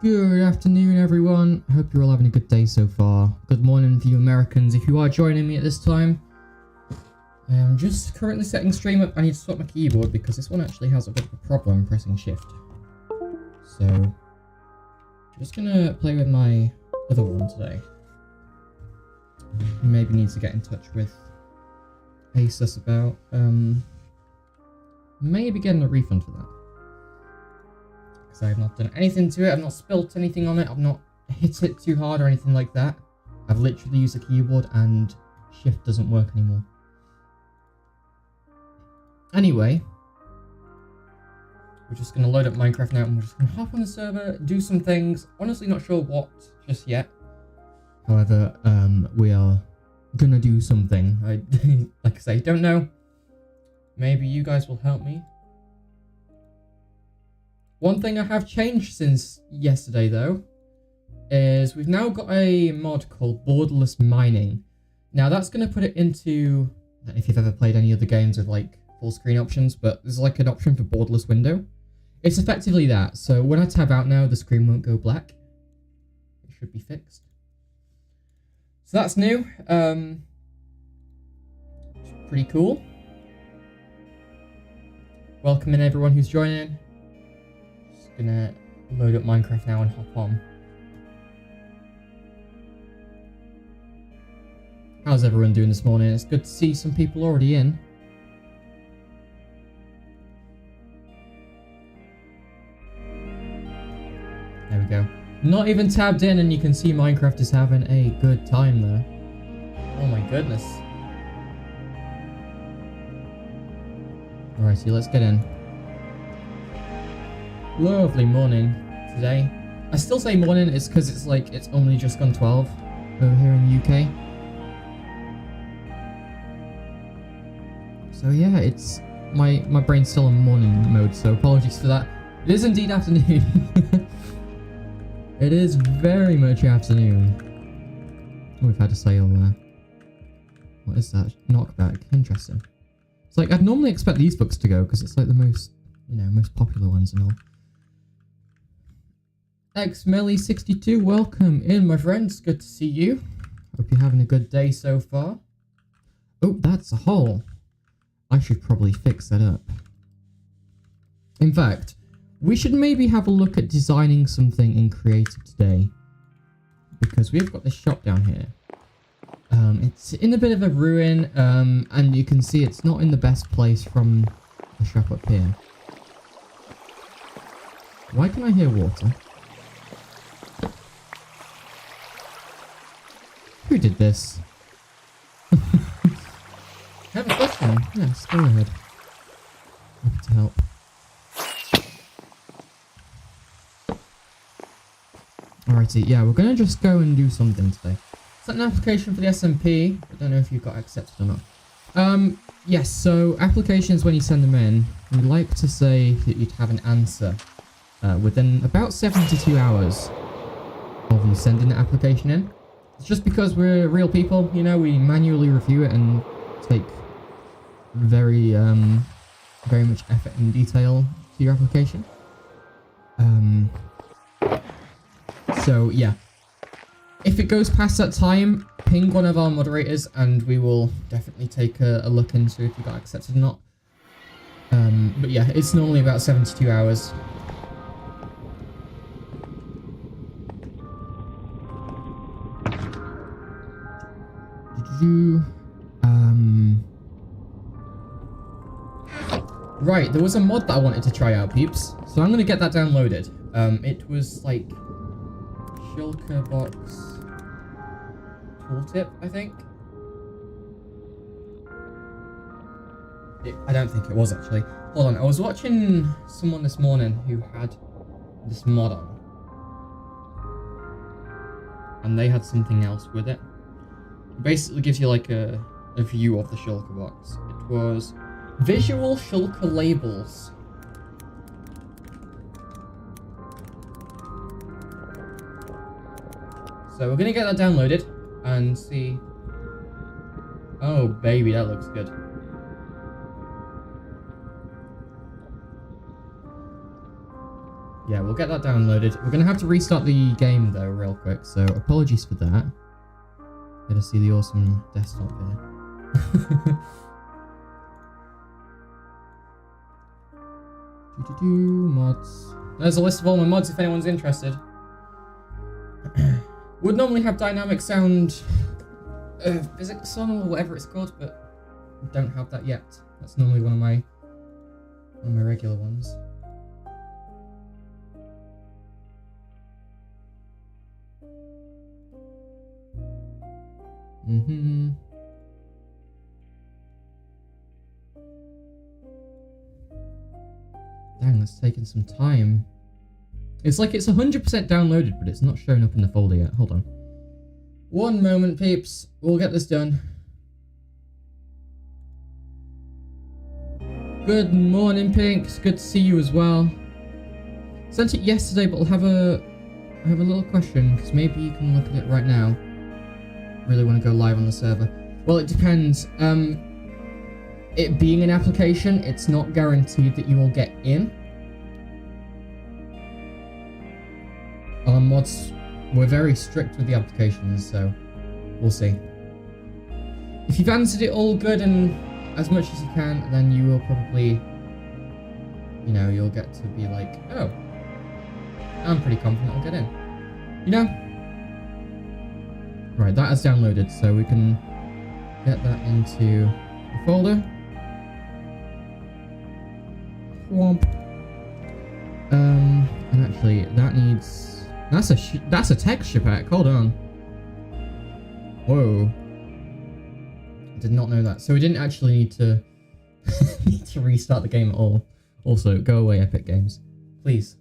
Good afternoon, everyone. I hope you're all having a good day so far. Good morning for you Americans if you are joining me at this time. I am just currently setting stream up. I need to swap my keyboard because this one actually has a bit of a problem pressing shift. So, I'm just gonna play with my other one today. Maybe need to get in touch with Asus about maybe getting a refund for that. Because I have not done anything to it, I've not spilt anything on it, I've not hit it too hard or anything like that. I've literally used a keyboard and shift doesn't work anymore. Anyway, we're just going to load up Minecraft now and we're just going to hop on the server, do some things. Honestly not sure what just yet. However, we are going to do something. Like I say, don't know. Maybe you guys will help me. One thing I have changed since yesterday, though, is we've now got a mod called Borderless Mining. Now, that's going to put it into, if you've ever played any other games with, like, full screen options, but there's, like, an option for borderless window. It's effectively that, so when I tab out now, the screen won't go black. It should be fixed. So that's new. Pretty cool. Welcome in everyone who's joining. Gonna load up Minecraft now and hop on. How's everyone doing this morning? It's good to see some people already in. There we go. Not even tabbed in and you can see Minecraft is having a good time though. Oh my goodness. Alrighty, let's get in. Lovely morning today. I still say morning, it's because it's like it's only just gone 12 over here in the UK. So yeah, it's my brain's still in morning mode, so apologies for that. It is indeed afternoon. It is very much afternoon. We've had a sale there. What is that? Knockback. Interesting. It's like I'd normally expect these books to go because it's like the most, you know, most popular ones and all. XMelly62, welcome in, my friends. Good to see you. Hope you're having a good day so far. Oh, that's a hole. I should probably fix that up. In fact, we should maybe have a look at designing something in creative today. Because we've got this shop down here. It's in a bit of a ruin, and you can see it's not in the best place from the shop up here. Why can I hear water? Who did this? I have a question. Yes, go ahead. Happy to help. Alrighty, yeah, we're gonna just go and do something today. Sent an application for the SMP. I don't know if you got accepted or not. Yes, so applications, when you send them in, we like to say that you'd have an answer within about 72 hours of you sending the application in. It's just because we're real people, you know, we manually review it and take very much effort and detail to your application. So yeah, if it goes past that time, ping one of our moderators and we will definitely take a look into if you got accepted or not. But yeah, it's normally about 72 hours. Right, there was a mod that I wanted to try out, peeps. So I'm gonna get that downloaded. It was like Shulker Box Tooltip, I think. I don't think it was actually. Hold on, I was watching someone this morning who had this mod on. And they had something else with it. It basically gives you like a view of the Shulker box. It was Visual Shulker Labels. So we're gonna get that downloaded and see. Oh baby, that looks good. Yeah, we'll get that downloaded. We're gonna have to restart the game though real quick, so apologies for that. Get to see the awesome desktop here. Mods. There's a list of all my mods if anyone's interested. Would normally have dynamic sound physics song or whatever it's called, but don't have that yet. That's normally one of my regular ones. Dang, that's taking some time. It's like it's 100% downloaded, but it's not showing up in the folder yet. Hold on. One moment, peeps. We'll get this done. Good morning, Pink. It's good to see you as well. Sent it yesterday, but I have a little question, because maybe you can look at it right now. Really want to go live on the server. Well, it depends. It being an application, it's not guaranteed that you will get in. Our mods, we're very strict with the applications, so we'll see. If you've answered it all good and as much as you can, then you will probably, you know, you'll get to be like, oh, I'm pretty confident I'll get in. You know? Right, that is downloaded, so we can get that into the folder. Womp. And actually, that needs... That's a texture pack. Hold on. Whoa. Did not know that. So we didn't actually need to need to restart the game at all. Also, go away, Epic Games, please.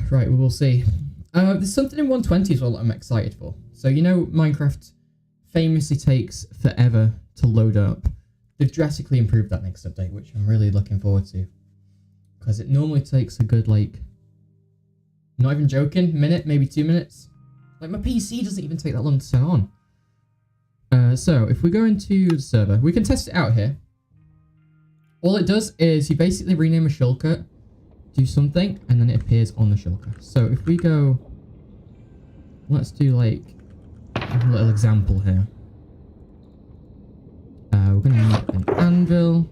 Right, we will see. There's something in 120 as well that I'm excited for. So you know, Minecraft famously takes forever to load up. They've drastically improved that next update, which I'm really looking forward to. Because it normally takes a good, like, not even joking, minute, maybe 2 minutes. Like, my PC doesn't even take that long to turn on. So, if we go into the server, we can test it out here. All it does is you basically rename a shulker, do something, and then it appears on the shulker. So, if we go... Let's do, like, a little example here. We're going to need an anvil.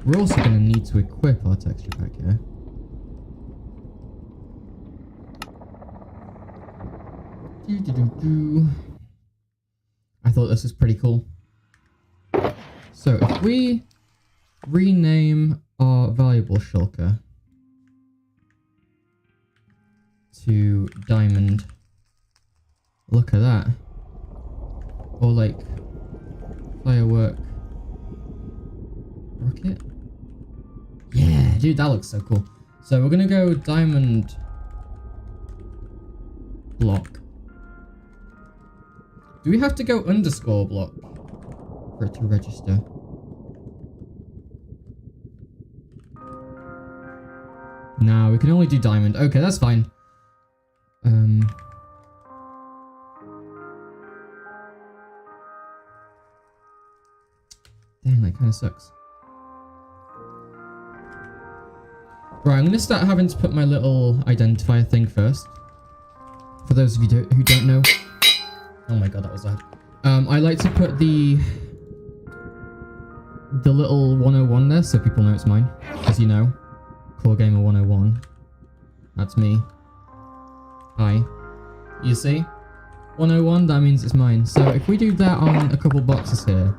We're also going to need to equip our texture pack here. I thought this was pretty cool. So if we rename our valuable shulker to diamond Look at that. Or like firework rocket. Yeah, dude, that looks so cool. So we're gonna go diamond block. Do we have to go underscore block for it to register? No, we can only do diamond. Okay, that's fine. Dang, that kind of sucks. Right, I'm gonna start having to put my little identifier thing first. For those of you who don't know. Oh my god, that was loud. I like to put the little 101 there so people know it's mine. As you know, Core Gamer 101. That's me. Hi. You see? 101, that means it's mine. So if we do that on a couple boxes here,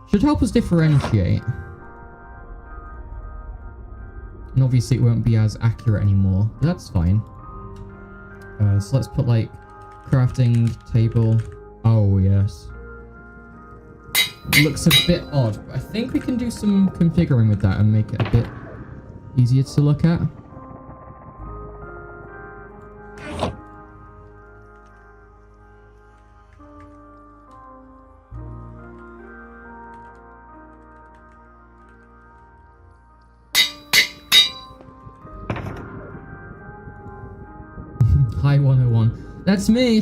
should help us differentiate. And obviously it won't be as accurate anymore. But that's fine. So let's put like crafting table. Oh yes. Looks a bit odd, but I think we can do some configuring with that and make it a bit easier to look at. Hi 101. That's me!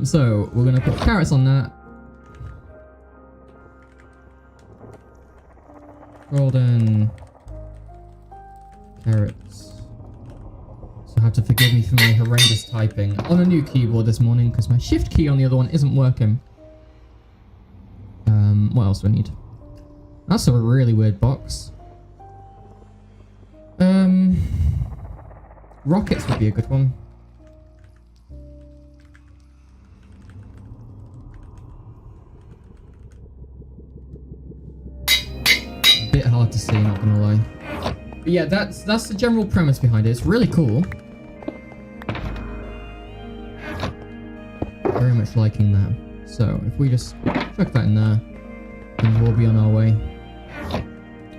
So we're gonna put carrots on that. Golden carrots. So have to forgive me for my horrendous typing on a new keyboard this morning because my shift key on the other one isn't working. What else do I need? That's a really weird box. Rockets would be a good one. Bit hard to see, not gonna lie. But yeah, that's the general premise behind it. It's really cool. Very much liking that. So if we just chuck that in there, then we'll be on our way.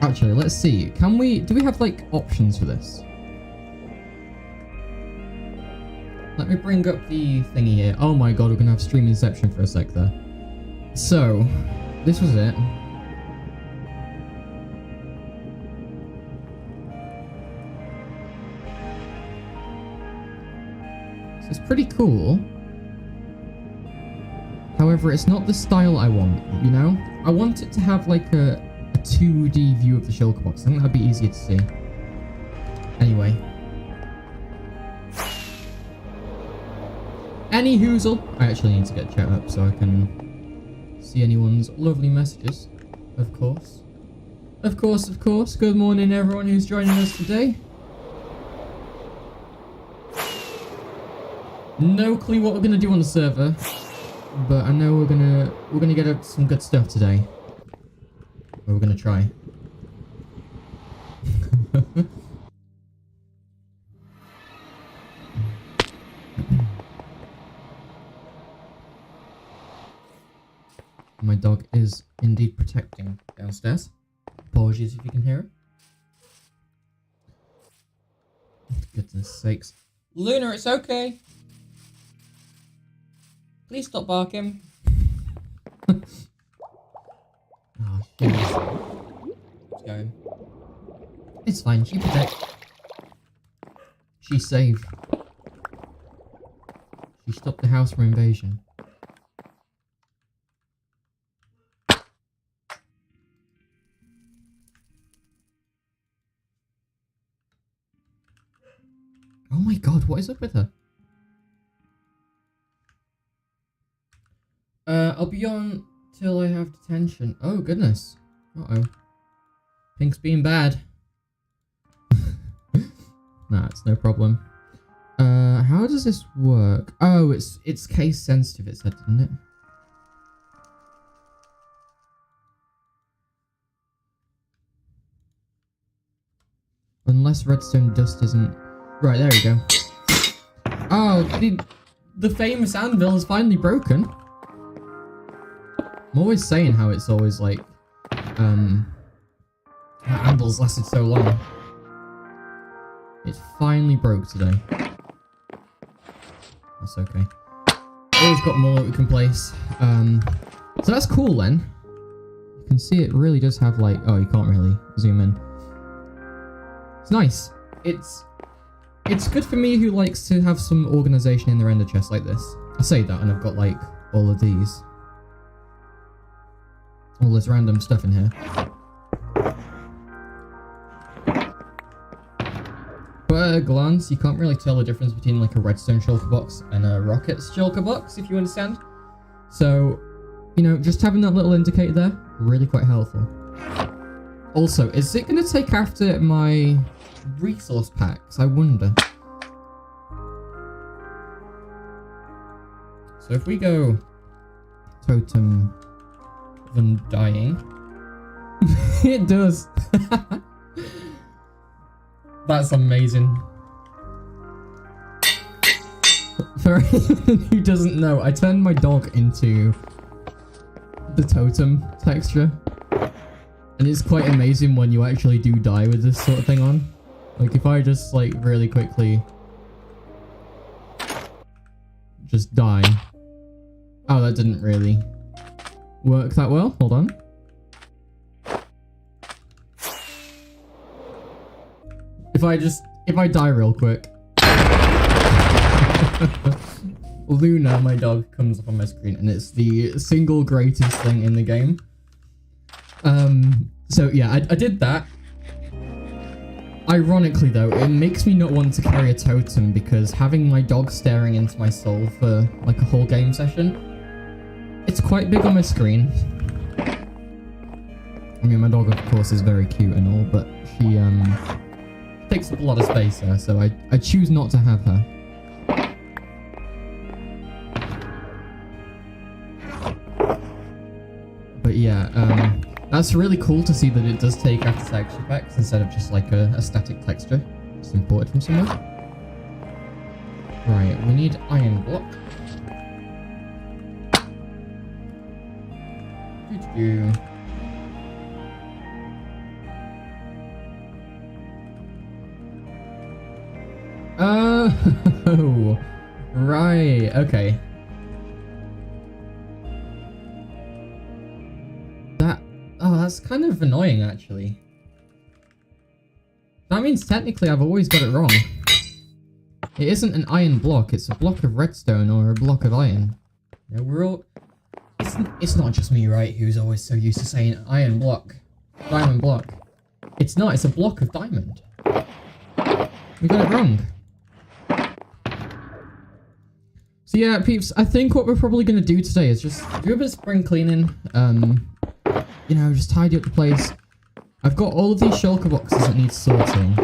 Actually, let's see. Do we have like options for this? Let me bring up the thingy here. Oh my god, we're gonna have stream inception for a sec there. So, this was it. So it's pretty cool. However, it's not the style I want, you know? I want it to have like a 2D view of the shulker box. I think that'd be easier to see. Anyway. Any hoozle. I actually need to get chat up so I can see anyone's lovely messages. Of course. Of course, of course. Good morning everyone who's joining us today. No clue what we're gonna do on the server. But I know we're gonna get some good stuff today. Or we're gonna try. My dog is indeed protecting downstairs. Apologies if you can hear it. Goodness sakes. Luna, it's okay. Please stop barking. Oh, shit. It's going. It's fine, she protects. She's safe. She stopped the house from invasion. Oh my god, what is up with her? I'll be on till I have detention. Oh goodness. Uh-oh. Pink's being bad. Nah, it's no problem. How does this work? Oh, it's case sensitive, it said, didn't it? Unless redstone dust isn't... Right, there we go. Oh, the famous anvil has finally broken. I'm always saying how it's always like, anvil's lasted so long. It finally broke today. That's okay. Always got more that we can place. So that's cool then. You can see it really does have like, oh, you can't really zoom in. It's nice. It's good for me who likes to have some organization in their ender chest like this. I say that and I've got like all of these. All this random stuff in here. But at a glance, you can't really tell the difference between like a redstone shulker box and a rocket shulker box, if you understand. So, you know, just having that little indicator there, really quite helpful. Also, is it going to take after my resource packs? I wonder. So if we go totem of undying, it does. That's amazing. For anyone who doesn't know, I turned my dog into the totem texture. And it's quite amazing when you actually do die with this sort of thing on. Like if I just like really quickly just die. Oh, that didn't really work that well. Hold on. If I die real quick. Luna, my dog, comes up on my screen and it's the single greatest thing in the game. So yeah, I did that. Ironically though, it makes me not want to carry a totem because having my dog staring into my soul for like a whole game session, it's quite big on my screen. I mean, my dog of course is very cute and all, but she takes up a lot of space there, so I choose not to have her. But yeah, that's really cool to see that it does take after texture packs instead of just like a static texture. It's imported from somewhere. Right, we need iron block. Doo-doo-doo. Oh, right, okay. That's kind of annoying, actually. That means technically I've always got it wrong. It isn't an iron block, it's a block of redstone or a block of iron. You know, we're all... It's not just me, right, who's always so used to saying iron block, diamond block. It's not, it's a block of diamond. We got it wrong. So yeah, peeps, I think what we're probably going to do today is just do a bit of spring cleaning, you know, just tidy up the place. I've got all of these shulker boxes that need sorting.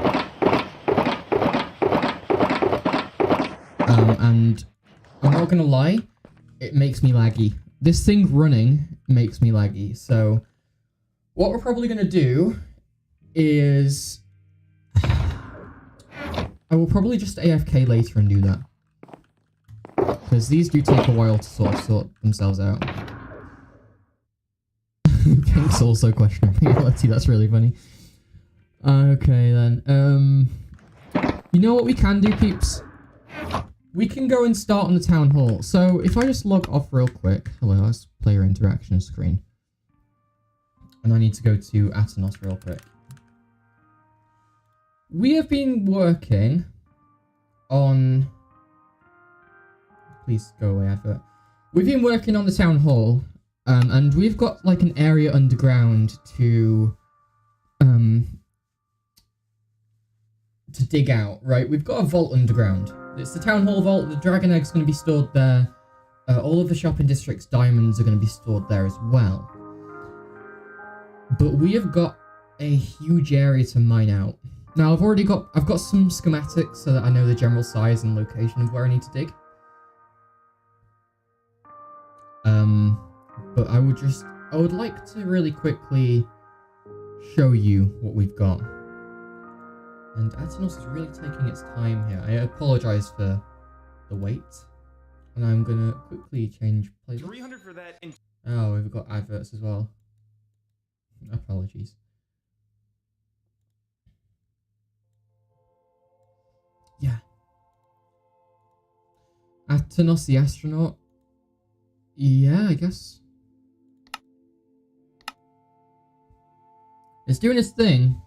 And I'm not gonna lie, it makes me laggy. This thing running makes me laggy, so what we're probably gonna do is... I will probably just AFK later and do that. Because these do take a while to sort themselves out. Pink's also questioning reality, that's really funny. Okay then, you know what we can do, peeps? We can go and start on the town hall. So if I just log off real quick, hello, that's player interaction screen. And I need to go to Atanos real quick. We have been working on... Please go away, advert. We've been working on the town hall. And we've got like an area underground to dig out, right? We've got a vault underground. It's the town hall vault. The dragon egg's going to be stored there. All of the shopping district's diamonds are going to be stored there as well. But we have got a huge area to mine out. Now I've got some schematics so that I know the general size and location of where I need to dig. But I would like to really quickly show you what we've got. And Atanos is really taking its time here. I apologize for the wait. And I'm gonna quickly change playlist. 300 for that. Oh, we've got adverts as well. Apologies. Yeah. Atanos the astronaut. Yeah, I guess. It's doing its thing.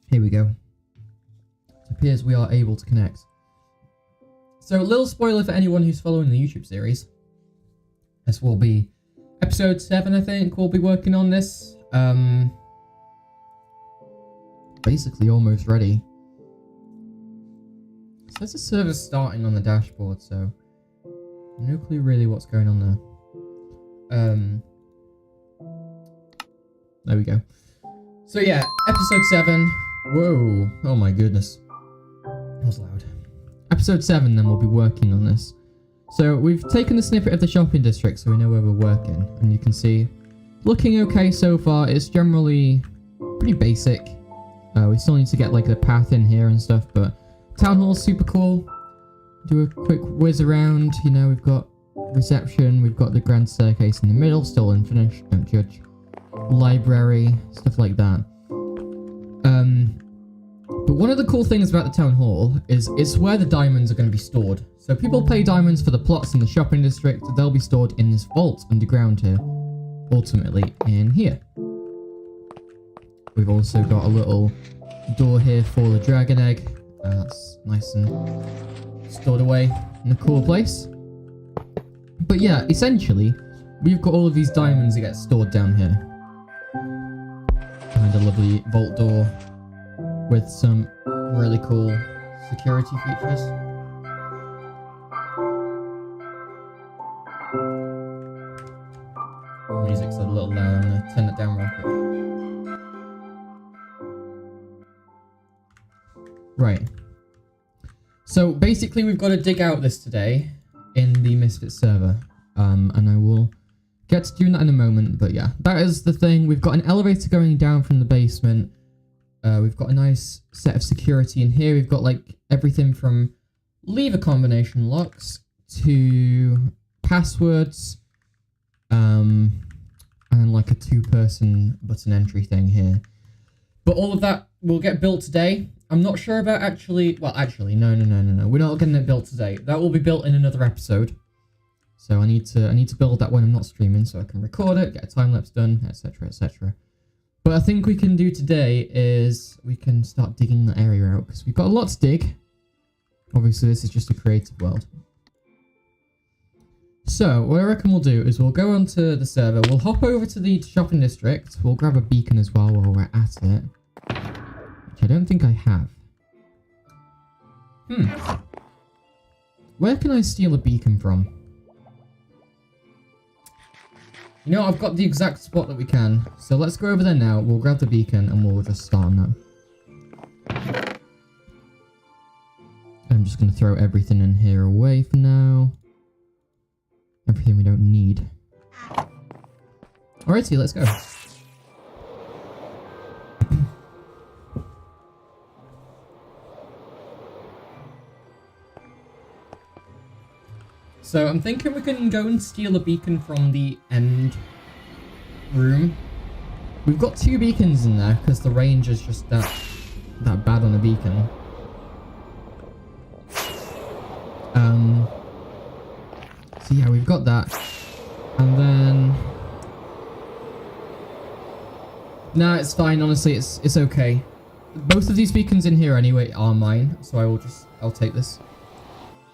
Here we go. It appears we are able to connect. So, little spoiler for anyone who's following the YouTube series. This will be episode 7, I think. We'll be working on this. Basically almost ready. It says the server's starting on the dashboard, so no clue really what's going on there. There we go. So yeah, episode 7. Whoa, oh my goodness. That was loud. Episode 7, then we'll be working on this. So we've taken the snippet of the shopping district so we know where we're working. And you can see, looking okay so far. It's generally pretty basic. We still need to get like the path in here and stuff, but town hall's super cool. Do a quick whiz around. You know, we've got reception, we've got the grand staircase in the middle, still unfinished, don't judge. Library, stuff like that. But one of the cool things about the town hall is it's where the diamonds are going to be stored. So people pay diamonds for the plots in the shopping district. They'll be stored in this vault underground here, ultimately in here. We've also got a little door here for the dragon egg. That's nice and stored away in a cool place. But yeah, essentially, we've got all of these diamonds that get stored down here. And a lovely vault door with some really cool security features. Music's a little loud. I'm gonna turn it down real quick. Right. So basically we've got to dig out this today in the Misfit server. And I will get to doing that in a moment, but yeah, that is the thing. We've got an elevator going down from the basement. We've got a nice set of security in here. We've got like everything from lever combination locks to passwords, and like a 2-person button entry thing here. But all of that will get built today. I'm not sure about no. We're not getting it built today. That will be built in another episode. So I need to build that when I'm not streaming, so I can record it, get a time lapse done, etc., etc. But I think we can do today is we can start digging the area out because we've got a lot to dig. Obviously, this is just a creative world. So what I reckon we'll do is we'll go onto the server. We'll hop over to the shopping district. We'll grab a beacon as well while we're at it, which I don't think I have. Where can I steal a beacon from? You know, I've got the exact spot that we can. So let's go over there now. We'll grab the beacon and we'll just start on that. I'm just going to throw everything in here away for now. Everything we don't need. Alrighty, let's go. So I'm thinking we can go and steal a beacon from the end room. We've got 2 beacons in there because the range is just that bad on a beacon. So yeah, we've got that. And then no, it's fine, honestly, it's okay. Both of these beacons in here anyway are mine, so I'll take this.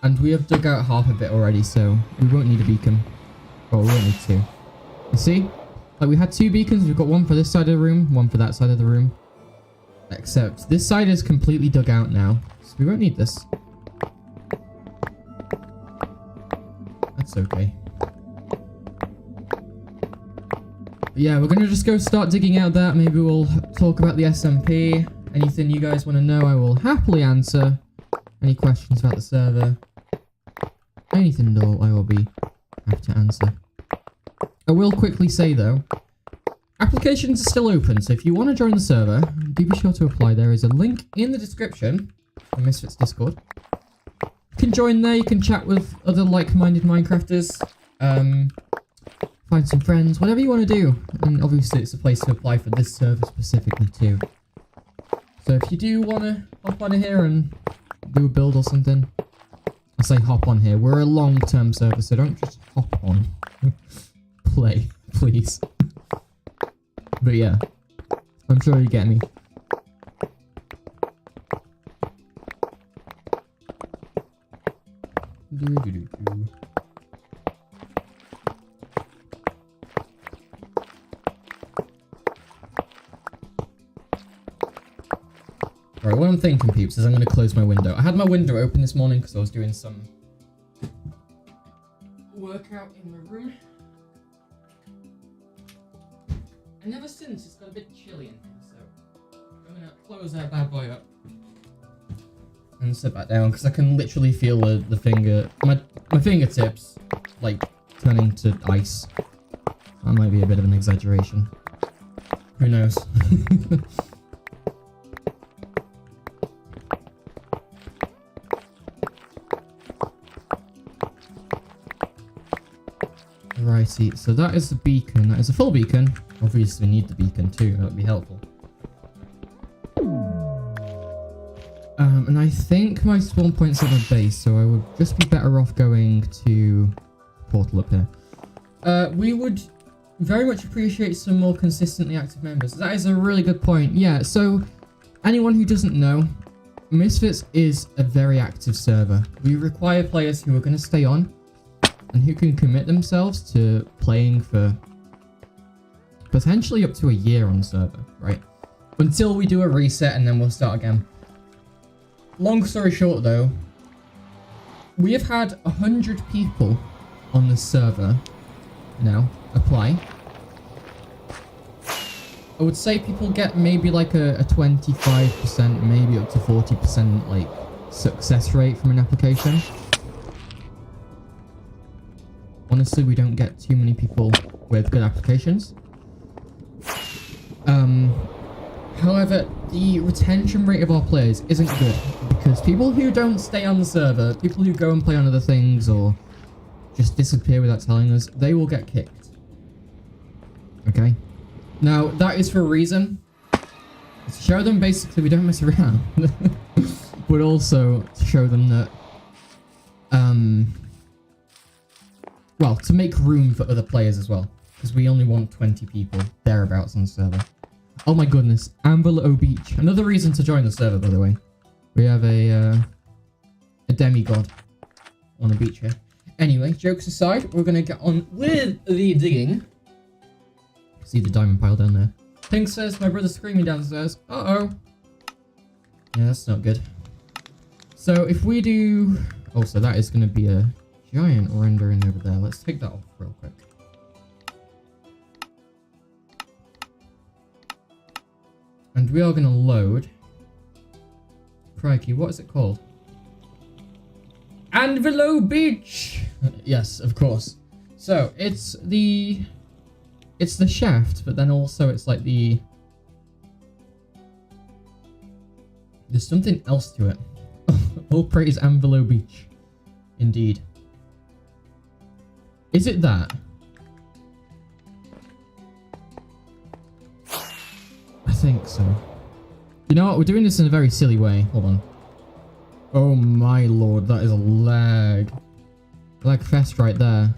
And we have dug out half of it already, so we won't need a beacon. Well, we won't need 2. You see? Like, we had 2 beacons. We've got one for this side of the room, one for that side of the room. Except this side is completely dug out now, so we won't need this. That's okay. But yeah, we're gonna just go start digging out that. Maybe we'll talk about the SMP. Anything you guys want to know, I will happily answer. Any questions about the server? Anything at all, I will be happy to answer. I will quickly say though, applications are still open, so if you want to join the server, do be sure to apply. There is a link in the description. the Misfits Discord. You can join there, you can chat with other like-minded Minecrafters, find some friends, whatever you want to do. And obviously it's a place to apply for this server specifically too. So if you do want to hop on here and do a build or something, I say hop on here. We're a long-term server, so don't just hop on. Play, please. But yeah, I'm sure you get me. Right, what I'm thinking, peeps, is I'm going to close my window. I had my window open this morning because I was doing some workout in my room. And ever since, it's got a bit chilly in here, so I'm going to close that bad boy up and sit back down because I can literally feel my fingertips, like, turning to ice. That might be a bit of an exaggeration. Who knows? Righty, so that is the beacon. That is a full beacon. Obviously, we need the beacon too. That would be helpful. And I think my spawn point's at the base, so I would just be better off going to the portal up here. We would very much appreciate some more consistently active members. That is a really good point. Yeah, so anyone who doesn't know, Misfits is a very active server. We require players who are going to stay on and who can commit themselves to playing for potentially up to a year on the server, right? Until we do a reset and then we'll start again. Long story short though, we have had 100 people on the server now apply. I would say people get maybe like a 25%, maybe up to 40% like success rate from an application. Honestly, we don't get too many people with good applications. However, the retention rate of our players isn't good because people who don't stay on the server, people who go and play on other things or just disappear without telling us, they will get kicked. Okay? Now, that is for a reason. To show them basically we don't mess around. But also to show them that, well, to make room for other players as well. Because we only want 20 people, thereabouts, on the server. Oh my goodness, Amberlow Beach. Another reason to join the server, by the way. We have a demigod on the beach here. Anyway, jokes aside, we're going to get on with the digging. See the diamond pile down there. Pink says, my brother's screaming downstairs. Uh-oh. Yeah, that's not good. So if we do... Oh, so that is going to be a giant rendering over there. Let's take that off real quick. And we are going to load... Crikey, what is it called? Amberlow Beach! Yes, of course. So, it's the shaft, but then also it's like the... There's something else to it. All praise Amberlow Beach. Indeed. Is it that? I think so. You know what? We're doing this in a very silly way. Hold on. Oh my lord, that is a lag. Lag fest right there.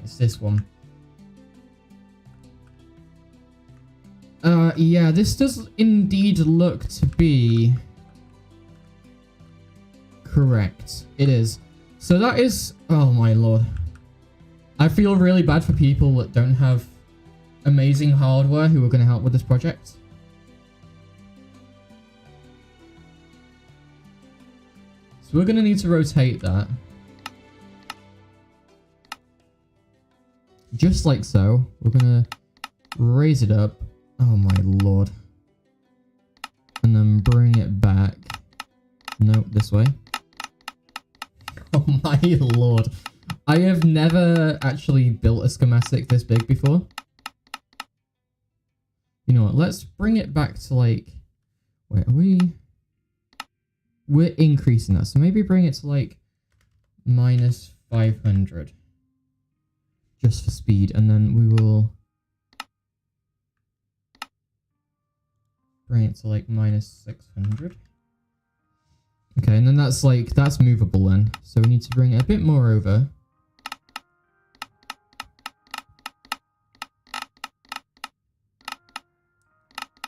It's this one. Yeah, this does indeed look to be correct. It is. So that is... Oh my lord. I feel really bad for people that don't have amazing hardware who are going to help with this project. So we're going to need to rotate that. Just like so. We're going to raise it up. Oh my lord. And then bring it back. Nope, this way. Oh my lord. I have never actually built a schematic this big before. You know what, let's bring it back to like Wait, are we... We're increasing that, so maybe bring it to like minus 500. Just for speed, and then we will bring it to like minus 600. Okay, and then that's movable then. So we need to bring it a bit more over.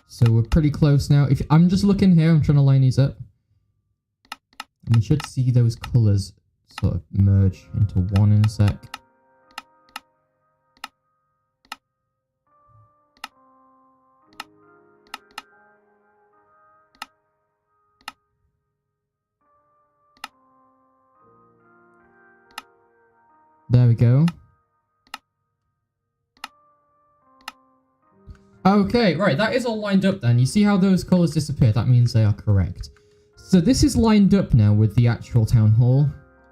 So we're pretty close now. If I'm just looking here, I'm trying to line these up. And we should see those colours sort of merge into one in a sec. There we go. Okay, right, that is all lined up then. You see how those colours disappear? That means they are correct. So this is lined up now with the actual town hall.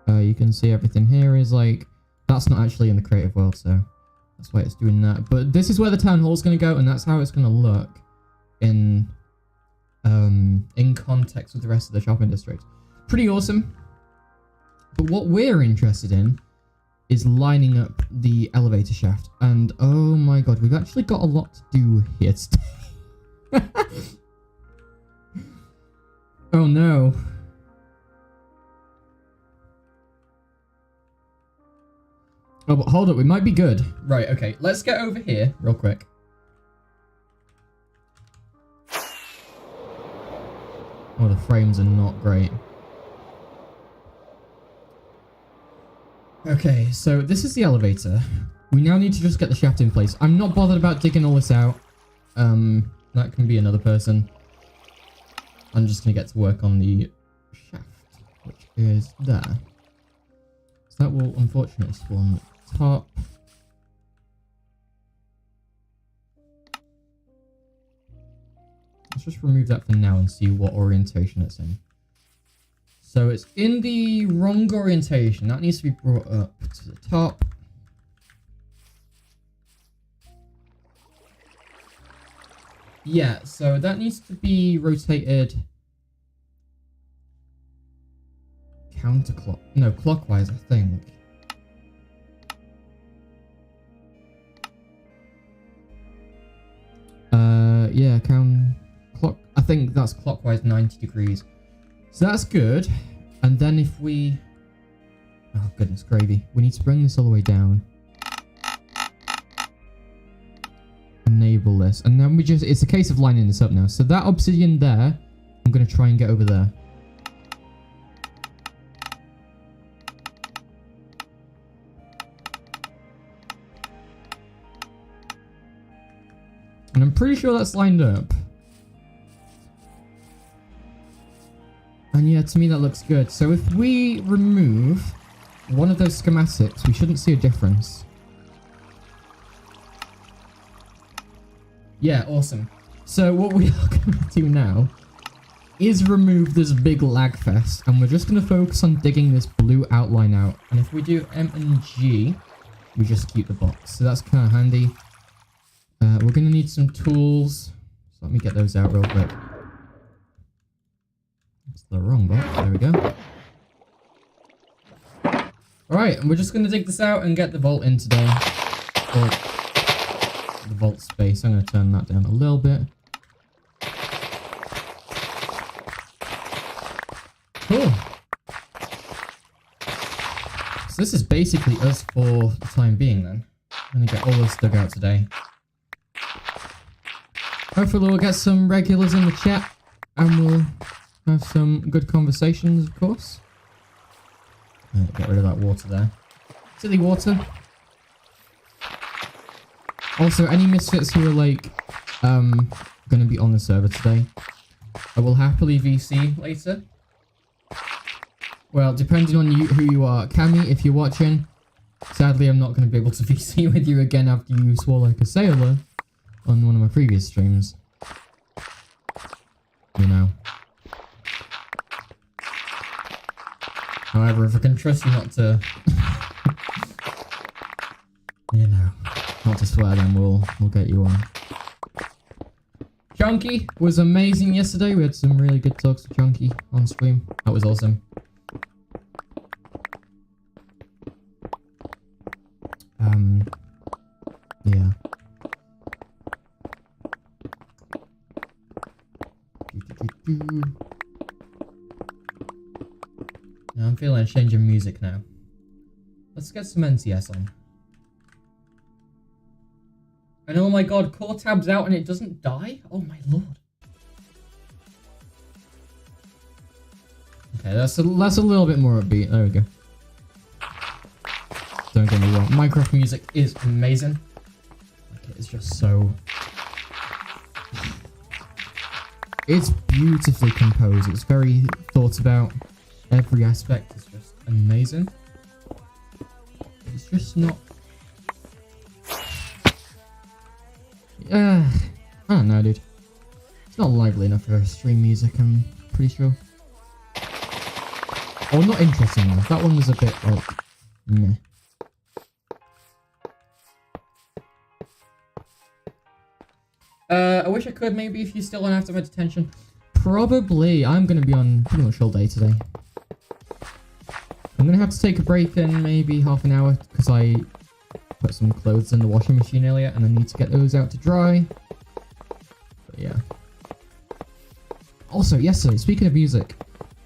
You can see everything here is like... That's not actually in the creative world, so that's why it's doing that. But this is where the town hall is going to go, and that's how it's going to look in context with the rest of the shopping district. Pretty awesome. But what we're interested in is lining up the elevator shaft. And oh my god, we've actually got a lot to do here today. Oh no. Oh, but hold up, we might be good. Right, okay, let's get over here real quick. Oh, the frames are not great. Okay, so this is the elevator. We now need to just get the shaft in place. I'm not bothered about digging all this out. That can be another person. I'm just going to get to work on the shaft, which is there. So that will unfortunately spawn at the top. Let's just remove that for now and see what orientation it's in. So it's in the wrong orientation. That needs to be brought up to the top. Yeah, so that needs to be rotated clockwise, I think. Yeah, I think that's clockwise 90 degrees. So that's good. And then if we... Oh, goodness gravy. We need to bring this all the way down. Enable this. And then it's a case of lining this up now. So that obsidian there, I'm going to try and get over there. And I'm pretty sure that's lined up. And yeah, to me that looks good. So if we remove one of those schematics, we shouldn't see a difference. Yeah, awesome. So what we are going to do now is remove this big lag fest, and we're just going to focus on digging this blue outline out. And if we do M and G, we just keep the box. So that's kind of handy. We're going to need some tools. So let me get those out real quick. That's the wrong box. There we go. Alright, and we're just going to dig this out and get the vault in today. Or the vault space. I'm going to turn that down a little bit. Cool. So this is basically us for the time being then. I'm going to get all this dug out today. Hopefully we'll get some regulars in the chat and we'll have some good conversations, of course. Get rid of that water there. Silly water. Also, any misfits who are like, gonna be on the server today, I will happily VC later. Well, depending on who you are. Cammy, if you're watching, sadly I'm not gonna be able to VC with you again after you swore like a sailor on one of my previous streams. You know. However, if I can trust you not to... you know, not to swear, then we'll get you on. Chunky was amazing yesterday. We had some really good talks with Chunky on stream. That was awesome. Yeah. Now I'm feeling a change in music now. Let's get some NCS on. And oh my god, core tab's out and it doesn't die? Oh my lord. Okay, that's a little bit more upbeat. There we go. Don't get me wrong, Minecraft music is amazing. Like, it's just so... It's beautifully composed. It's very thought about. Every aspect is just amazing. It's just not... I don't know, dude. It's not lively enough for stream music, I'm pretty sure. Or not interesting enough. That one was a bit, like, meh. I wish I could, maybe, if you're still on after my detention. Probably. I'm going to be on pretty much all day today. I'm going to have to take a break in maybe half an hour, because I put some clothes in the washing machine earlier, and I need to get those out to dry. But yeah. Also, yesterday, speaking of music,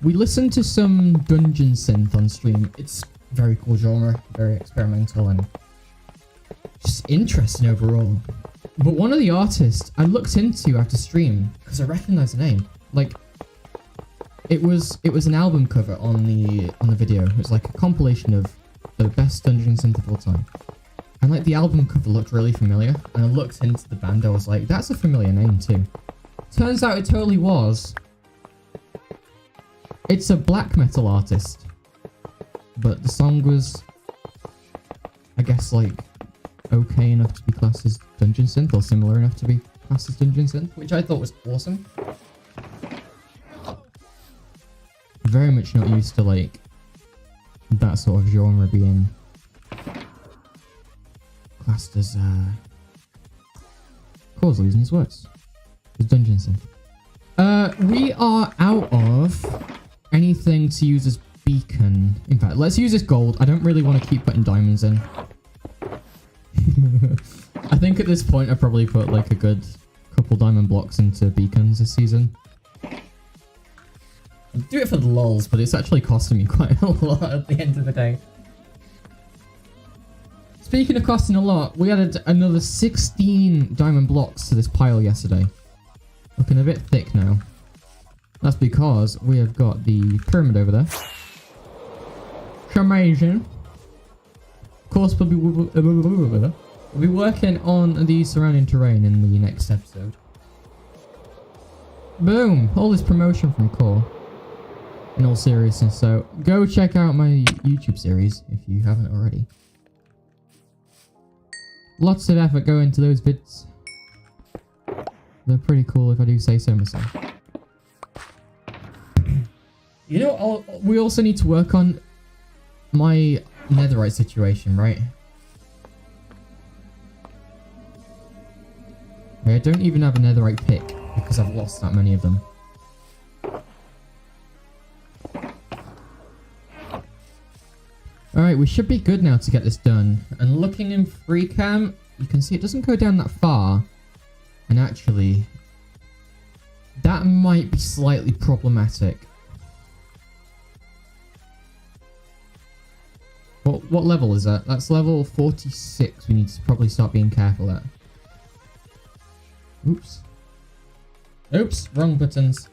we listened to some dungeon synth on stream. It's very cool genre, very experimental, and just interesting overall. But one of the artists I looked into after stream, because I recognized the name. Like, it was an album cover on the video. It was like a compilation of the best dungeon synth of all time. And like the album cover looked really familiar, and I looked into the band, I was like, that's a familiar name too. Turns out it totally was. It's a black metal artist. But the song was, I guess, like, okay enough to be classed as dungeon synth, or similar enough to be classed as dungeon synth, which I thought was awesome. Very much not used to, like, that sort of genre being classed as, Cause losing his words. As dungeon synth. We are out of anything to use as beacon. In fact, let's use this gold. I don't really want to keep putting diamonds in. I think at this point I probably put like a good couple diamond blocks into beacons this season. I do it for the lols, but it's actually costing me quite a lot at the end of the day. Speaking of costing a lot, we added another 16 diamond blocks to this pile yesterday. Looking a bit thick now. That's because we have got the pyramid over there. It's amazing. Of course, we'll be working on the surrounding terrain in the next episode. Boom! All this promotion from Core. In all seriousness, so go check out my YouTube series if you haven't already. Lots of effort go into those vids. They're pretty cool if I do say so myself. You know, we also need to work on my netherite situation, right? I don't even have a netherite pick because I've lost that many of them. Alright, we should be good now to get this done. And looking in FreeCam, you can see it doesn't go down that far. And actually, that might be slightly problematic. What level is that? That's level 46. We need to probably start being careful at. Oops. Oops, wrong buttons.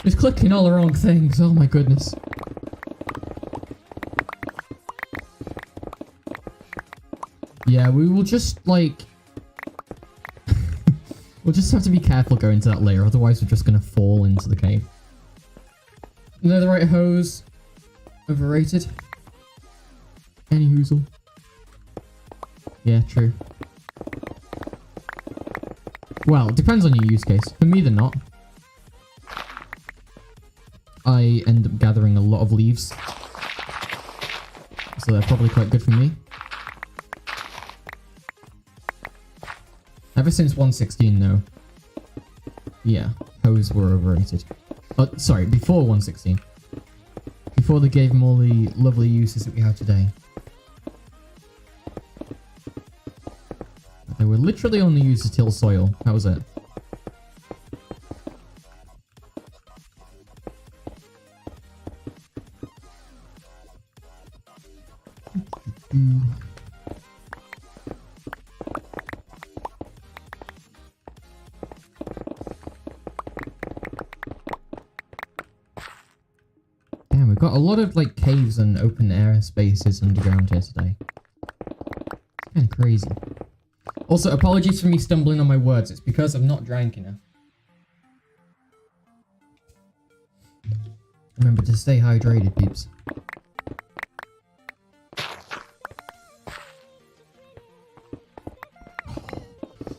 Just clicking all the wrong things. Oh my goodness. Yeah, we will just, like... we'll just have to be careful going to that layer, otherwise we're just going to fall into the cave. Netherite hose. Overrated. Any hoozle. Yeah, true. Well, it depends on your use case. For me, they're not. I end up gathering a lot of leaves. So they're probably quite good for me. Ever since 1.16, though, Yeah, hoes were overrated. Sorry, before 1.16. Before they gave them all the lovely uses that we have today. They were literally only used to till soil. That was it. Damn, we've got a lot of like caves and open air spaces underground here today. It's kind of crazy. Also, apologies for me stumbling on my words. It's because I've not drank enough. Remember to stay hydrated, peeps.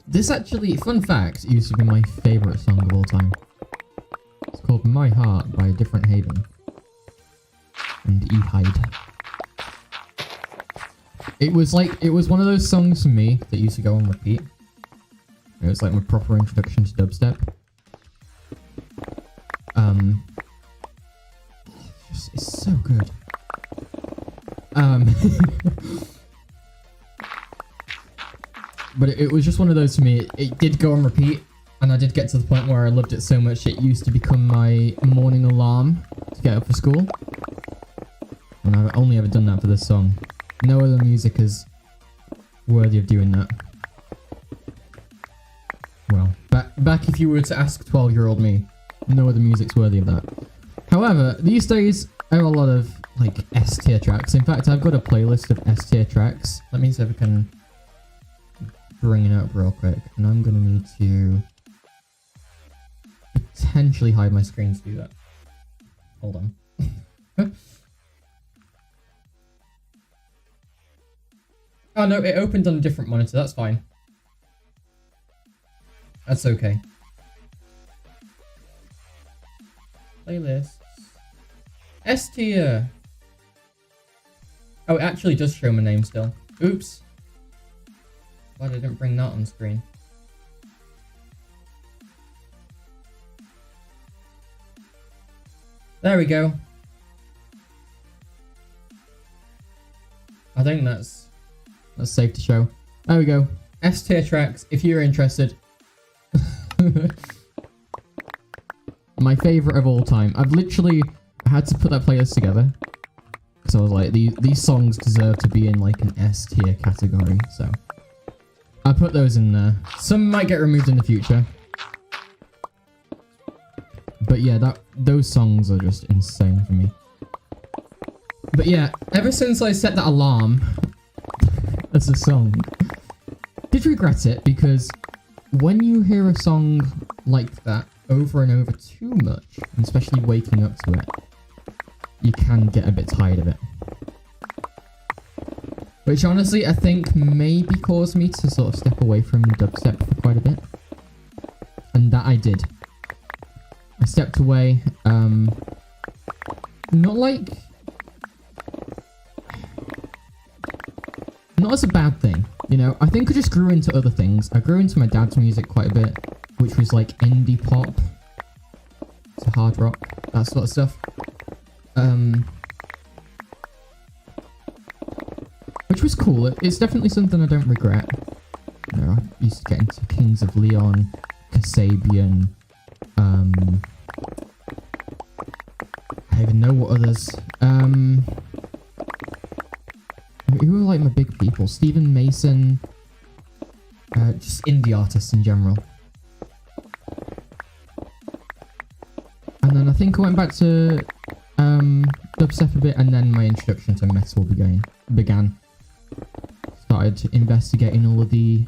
This actually, fun fact, used to be my favourite song of all time. It's called My Heart by Different Haven. And E-Hide. It was one of those songs for me that used to go on repeat. It was like my proper introduction to dubstep. It's so good. But it was just one of those for me. It did go on repeat, and I did get to the point where I loved it so much it used to become my morning alarm to get up for school. And I've only ever done that for this song. No other music is worthy of doing that. Well, back if you were to ask 12-year-old me, no other music's worthy of that. However, these days, I have a lot of, like, S-tier tracks. In fact, I've got a playlist of S-tier tracks. Let me see if I can bring it up real quick. And I'm gonna need to potentially hide my screen to do that. Hold on. Oh no, it opened on a different monitor, that's fine. That's okay. Playlists. S tier. Oh, it actually does show my name still. Oops. Glad I didn't bring that on screen. There we go. I think that's safe to show. There we go. S tier tracks, if you're interested. My favourite of all time. I've literally had to put that playlist together. Because I was like, these songs deserve to be in like an S tier category, so I put those in there. Some might get removed in the future. But yeah, those songs are just insane for me. But yeah, ever since I set that alarm as a song, did regret it, because when you hear a song like that over and over too much, and especially waking up to it, you can get a bit tired of it. Which honestly, I think maybe caused me to sort of step away from dubstep for quite a bit. And that I did. I stepped away, not as a bad thing, you know. I think I just grew into other things. I grew into my dad's music quite a bit, which was like indie pop, so hard rock, that sort of stuff. Which was cool. It's definitely something I don't regret. You know, I used to get into Kings of Leon, Kasabian, I even know what others. Who were like my big people? Stephen Mason, just indie artists in general. And then I think I went back to dubstep a bit, and then my introduction to metal began. Started investigating all of the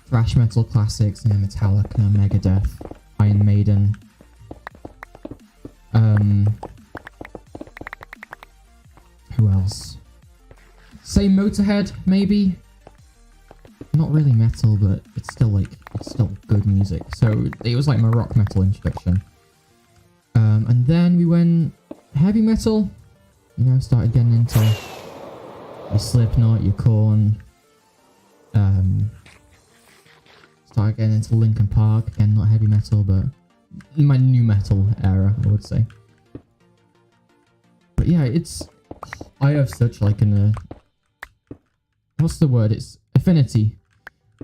thrash metal classics, you know, Metallica, Megadeth, Iron Maiden. Who else? Say Motorhead, maybe? Not really metal, but it's still good music. So it was like my rock metal introduction. And then we went heavy metal. You know, started getting into your Slipknot, your Korn. Started getting into Linkin Park. Again, not heavy metal, but my new metal era, I would say. But yeah, I have such like an what's the word? It's affinity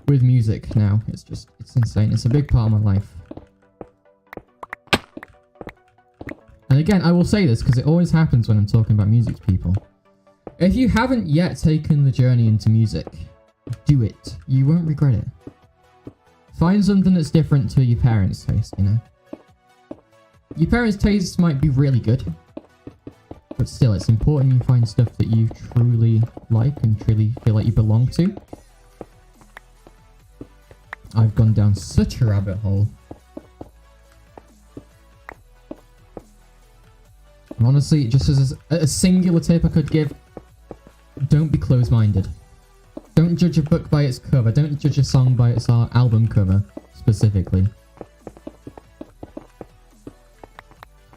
with music now. It's insane. It's a big part of my life. And again, I will say this because it always happens when I'm talking about music to people. If you haven't yet taken the journey into music, do it. You won't regret it. Find something that's different to your parents' taste, you know? Your parents' tastes might be really good, but still, it's important you find stuff that you truly like and truly feel like you belong to. I've gone down such a rabbit hole. And honestly, just as a singular tip I could give, don't be closed-minded. Don't judge a book by its cover. Don't judge a song by its album cover, specifically.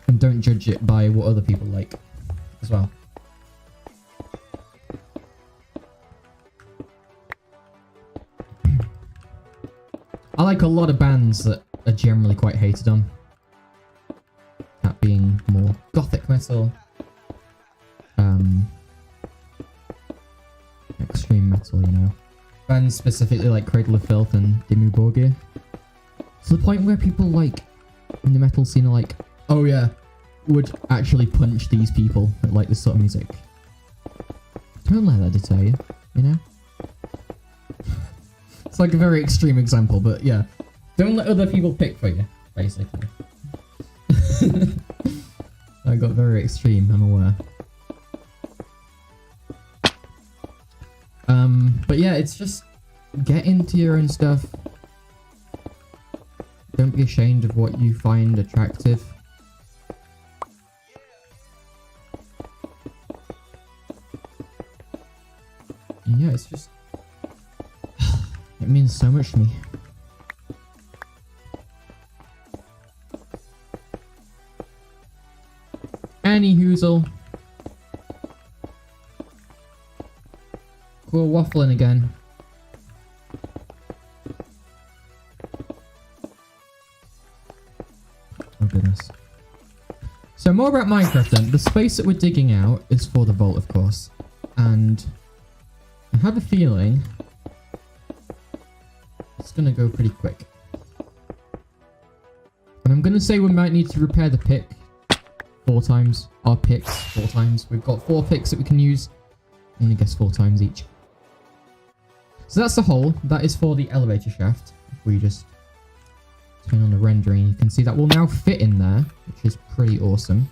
And don't judge it by what other people like, as well. I like a lot of bands that are generally quite hated on. That being more gothic metal. Extreme metal, you know. Bands specifically like Cradle of Filth and Dimmu Borgir. To the point where people like in the metal scene are like, oh yeah, would actually punch these people that like this sort of music. Don't let that deter you, you know? It's like a very extreme example, but yeah. Don't let other people pick for you, basically. I got very extreme, I'm aware. But yeah, it's just get into your own stuff. Don't be ashamed of what you find attractive. And yeah, it's just... it means so much to me. Any hoozle. Cool, waffling again. Oh goodness. So more about Minecraft then. The space that we're digging out is for the vault, of course. And I have a feeling it's gonna go pretty quick. And I'm gonna say we might need to repair the pick 4 times. Our picks 4 times. We've got 4 picks that we can use. I'm gonna guess 4 times each. So that's the hole. That is for the elevator shaft. If we just turn on the rendering, you can see that will now fit in there, which is pretty awesome.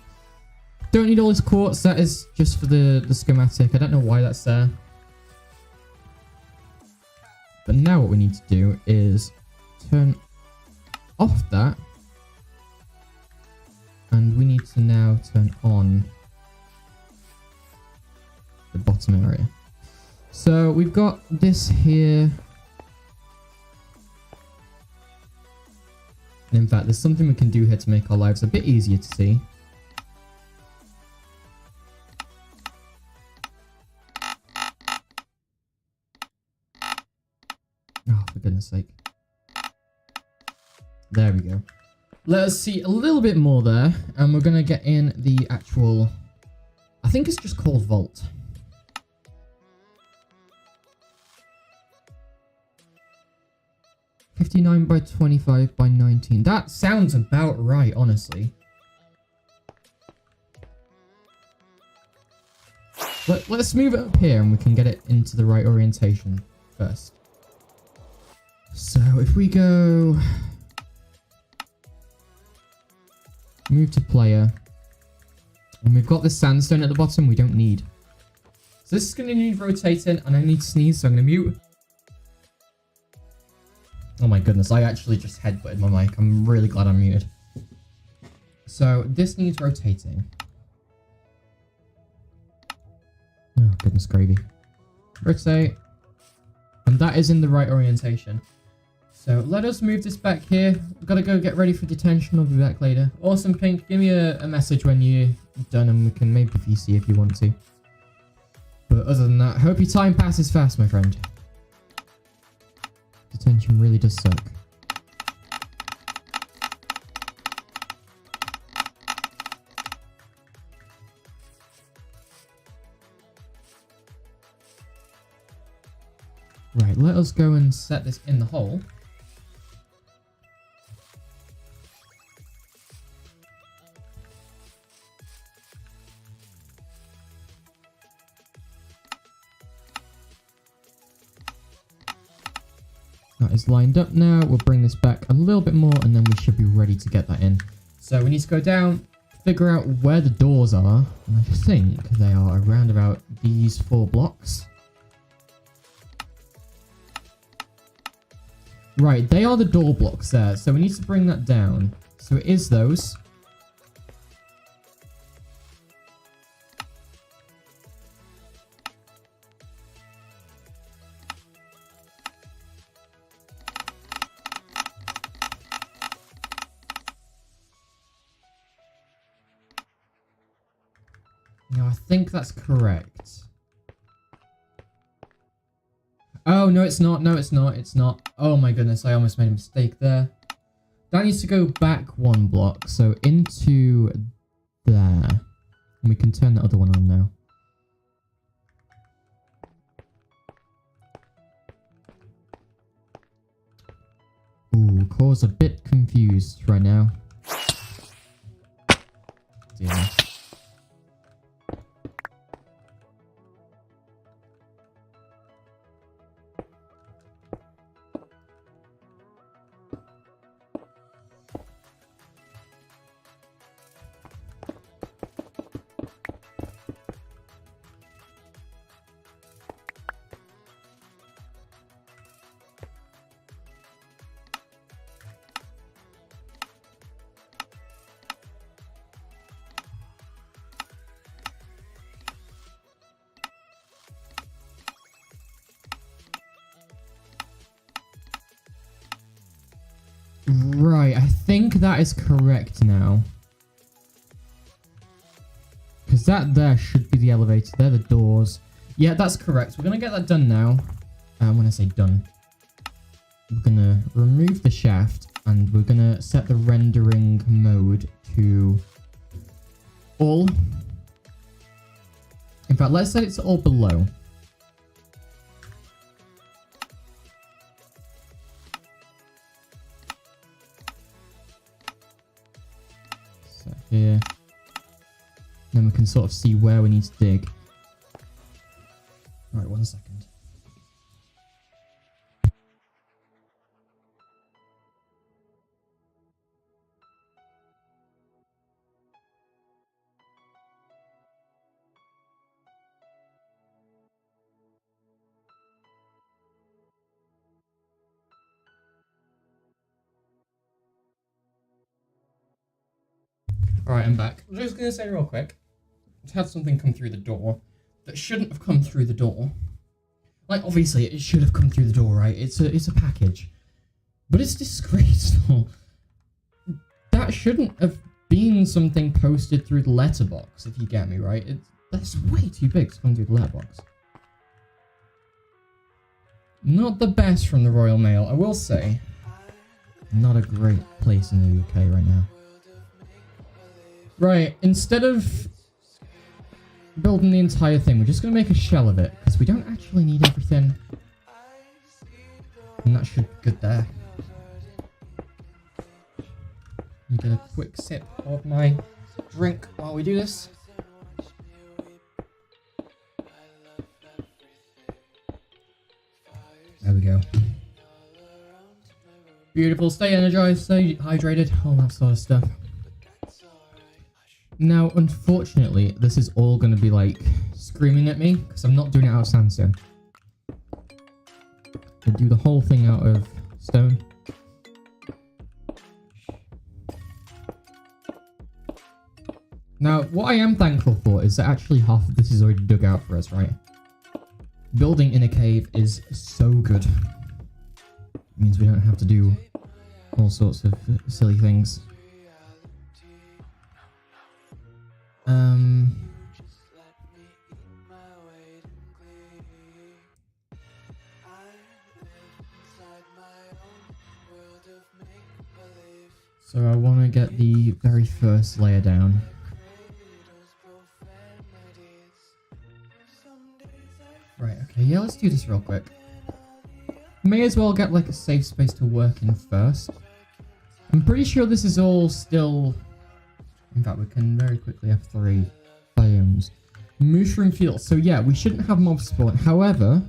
Don't need all this quartz. That is just for the schematic. I don't know why that's there. But now what we need to do is turn off that. And we need to now turn on the bottom area. So we've got this here. And in fact, there's something we can do here to make our lives a bit easier to see. Oh, for goodness sake. There we go. Let us see a little bit more there. And we're going to get in the actual... I think it's just called vault. $59 by $25 by $19. That sounds about right, honestly. Let's move it up here and we can get it into the right orientation first. So if we go... move to player. And we've got the sandstone at the bottom we don't need. So this is going to need rotating and I need to sneeze, so I'm going to mute. Oh my goodness, I actually just headbutted my mic. I'm really glad I'm muted. So this needs rotating. Oh goodness gravy. Rotate. And that is in the right orientation. So let us move this back here. I've got to go get ready for detention. I'll be back later. Awesome, Pink. Give me a message when you're done and we can maybe VC if you want to. But other than that, hope your time passes fast, my friend. Detention really does suck. Right, let us go and set this in the hole. That is lined up now. We'll bring this back a little bit more and then we should be ready to get that in. So we need to go down, figure out where the doors are. And I think they are around about these 4 blocks. Right, they are the door blocks there. So we need to bring that down. So it is those. No, I think that's correct. Oh, no, it's not. No, it's not. It's not. Oh my goodness, I almost made a mistake there. That needs to go back 1 block, so into there. And we can turn the other one on now. Ooh, Core's a bit confused right now. Dear. Right, I think that is correct now. Because that there should be the elevator. They're the doors. Yeah, that's correct. We're going to get that done now. When I say done, we're going to remove the shaft and we're going to set the rendering mode to all. In fact, let's set it to all below. Here. Then we can sort of see where we need to dig. Alright, 1 second. Alright, I'm back. I'm just going to say real quick. Just had something come through the door that shouldn't have come through the door. Like, obviously, it should have come through the door, right? It's a package. But it's disgraceful. That shouldn't have been something posted through the letterbox, if you get me, right? That's way too big to come through the letterbox. Not the best from the Royal Mail, I will say. Not a great place in the UK right now. Right, instead of building the entire thing, we're just going to make a shell of it, because we don't actually need everything. And that should be good there. Let me get a quick sip of my drink while we do this. There we go. Beautiful, stay energized, stay hydrated, all that sort of stuff. Now, unfortunately, this is all going to be, like, screaming at me, because I'm not doing it out of sandstone. I do the whole thing out of stone. Now, what I am thankful for is that actually half of this is already dug out for us, right? Building in a cave is so good. It means we don't have to do all sorts of silly things. So I want to get the very first layer down. Right, okay, yeah, let's do this real quick. May as well get like a safe space to work in first. I'm pretty sure this is all still... In fact, we can very quickly have 3 biomes. Mushroom fields. So yeah, we shouldn't have mob spawn. However,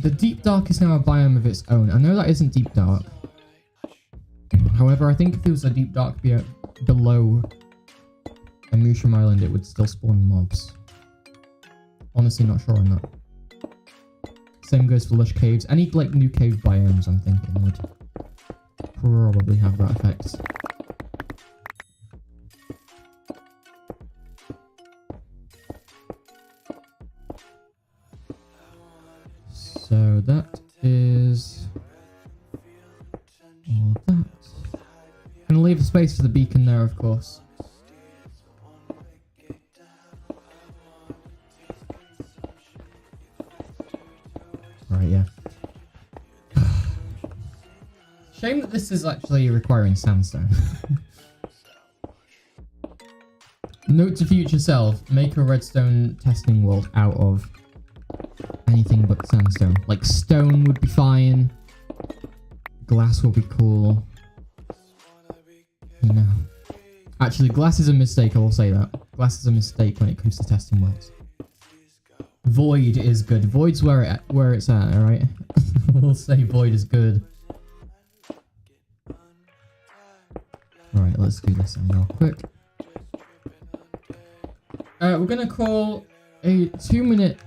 the deep dark is now a biome of its own. I know that isn't deep dark. However, I think if it was a deep dark below a mushroom island, it would still spawn mobs. Honestly, not sure on that. Same goes for lush caves. Any like new cave biomes, I'm thinking would probably have that effect. So that is all that. Gonna leave a space for the beacon there, of course. Right, yeah. Shame that this is actually requiring sandstone. Note to future self, make a redstone testing world out of anything but sandstone. Like stone would be fine. Glass will be cool. You know. Actually, glass is a mistake, I will say that. Glass is a mistake when it comes to testing worlds. Void is good. Void's where it's at, alright? We'll say void is good. Alright, let's do this then real quick. We're gonna call a 2-minute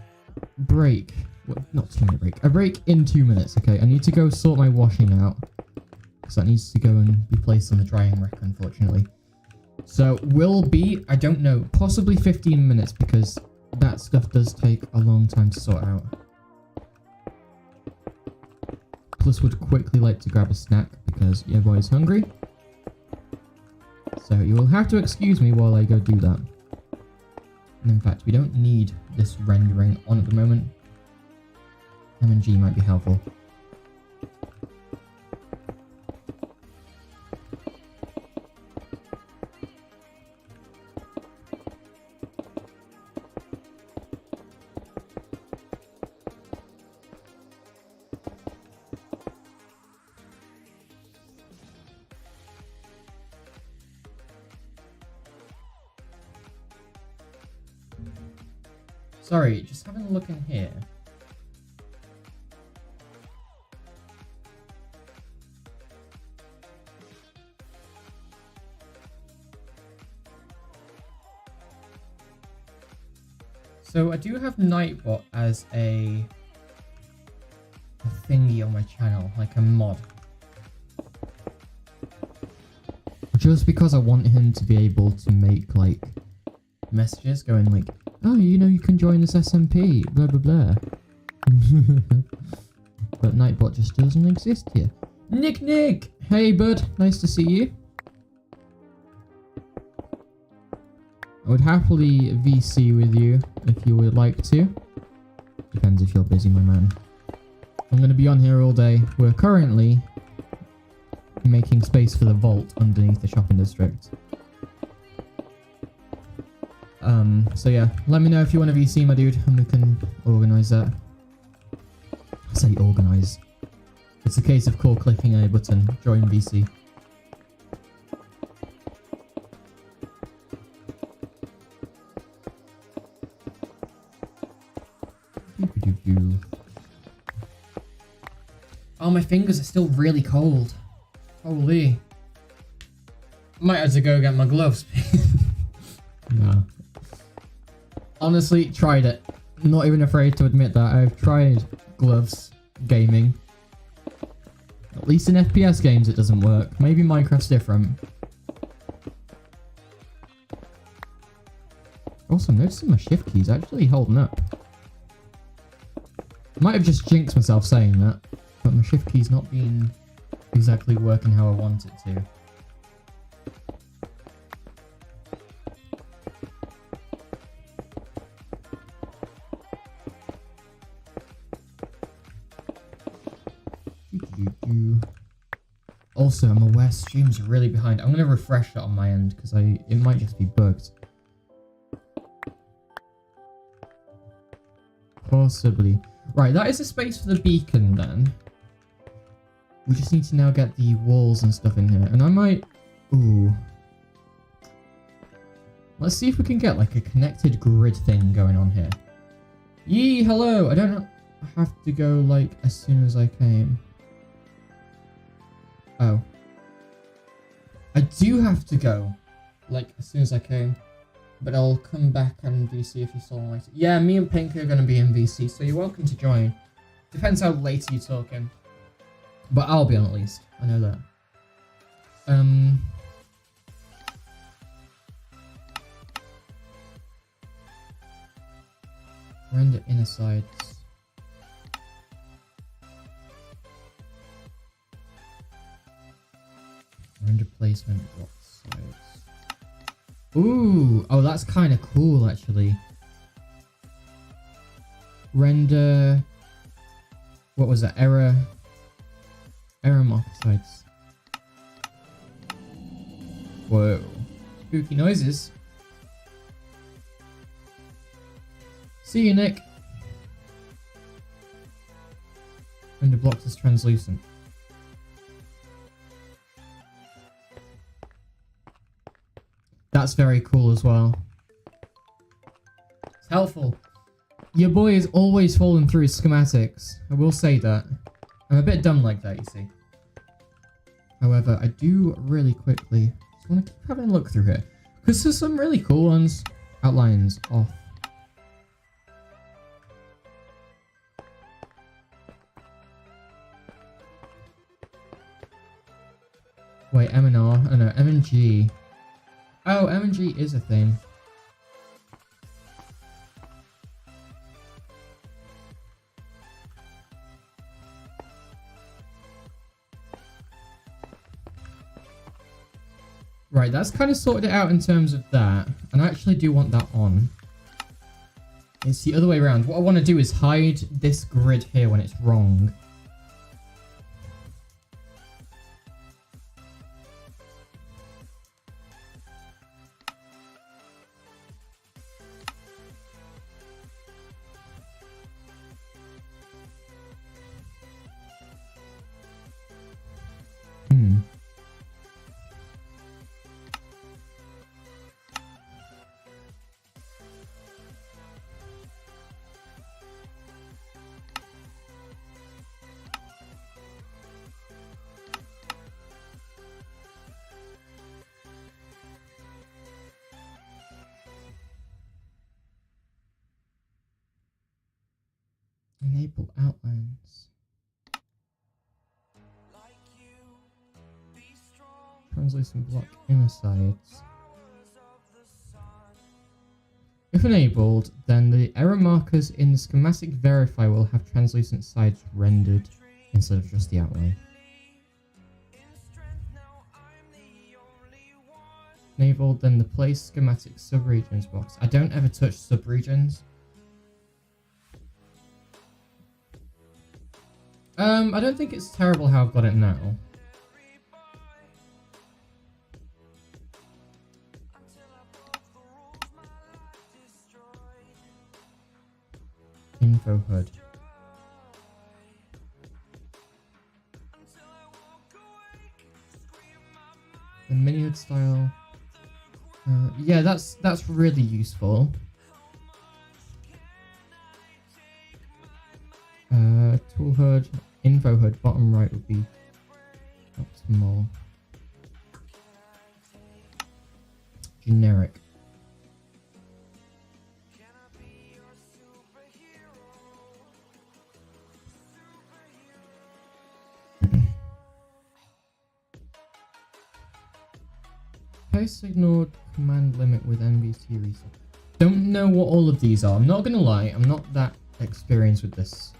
break. Well, not 2-minute break. A break in 2 minutes, okay? I need to go sort my washing out. Because that needs to go and be placed on the drying rack, unfortunately. So, will be, I don't know, possibly 15 minutes because that stuff does take a long time to sort out. Plus would quickly like to grab a snack because your boy is hungry. So you will have to excuse me while I go do that. And in fact, we don't need this rendering on at the moment. MNG might be helpful. Sorry, just having a look in here. So I do have Nightbot as a thingy on my channel, like a mod. Just because I want him to be able to make like messages going like, oh, you know, you can join this SMP, blah blah blah. But Nightbot just doesn't exist here. Nick! Hey bud, nice to see you. I would happily VC with you if you would like to. Depends if you're busy, my man. I'm going to be on here all day. We're currently making space for the vault underneath the shopping district. So yeah, let me know if you want to VC, my dude, and we can organise that. I say organise. It's a case of clicking a button, join VC. Oh, my fingers are still really cold. Holy. Might have to go get my gloves. No. Honestly, tried it. Not even afraid to admit that. I've tried gloves gaming. At least in FPS games it doesn't work. Maybe Minecraft's different. Also, I'm noticing my shift keys actually holding up. Might have just jinxed myself saying that, but my shift key's not been exactly working how I want it to. Also, I'm aware streams are really behind. I'm gonna refresh it on my end because it might just be bugged. Possibly. Right, that is a space for the beacon then. We just need to now get the walls and stuff in here. And I might... Ooh. Let's see if we can get like a connected grid thing going on here. Yee, hello! I don't have to go like as soon as I came. Oh. I do have to go like as soon as I came. But I'll come back and VC if you still want. Yeah, me and Pink are going to be in VC, so you're welcome to join. Depends how late you're talking. But I'll be on at least. I know that. Render inner sides. Render placement block sides. Ooh, oh, that's kind of cool, actually. Render... What was that? Error marker sites. Whoa. Spooky noises. See you, Nick. Render blocks is translucent. That's very cool as well. It's helpful. Your boy is always falling through his schematics. I will say that. I'm a bit dumb like that, you see. However, I do really quickly just want to keep having a look through here. Because there's some really cool ones. Outlines off. Wait, M and R? Oh no, M and G. Oh, M and G is a thing. Right, that's kind of sorted it out in terms of that. And I actually do want that on. It's the other way around. What I want to do is hide this grid here when it's wrong. Enable outlines. Translucent block inner sides. If enabled, then the error markers in the schematic verify will have translucent sides rendered instead of just the outline. Enabled, then the place schematic subregions box. I don't ever touch subregions. I don't think it's terrible how I've got it now. Info HUD. The mini HUD style. Yeah, that's really useful. Tool HUD, info HUD, bottom right would be optimal. Generic. Paste ignored command limit with NVC reset. Don't know what all of these are. I'm not gonna lie, I'm not that experienced with this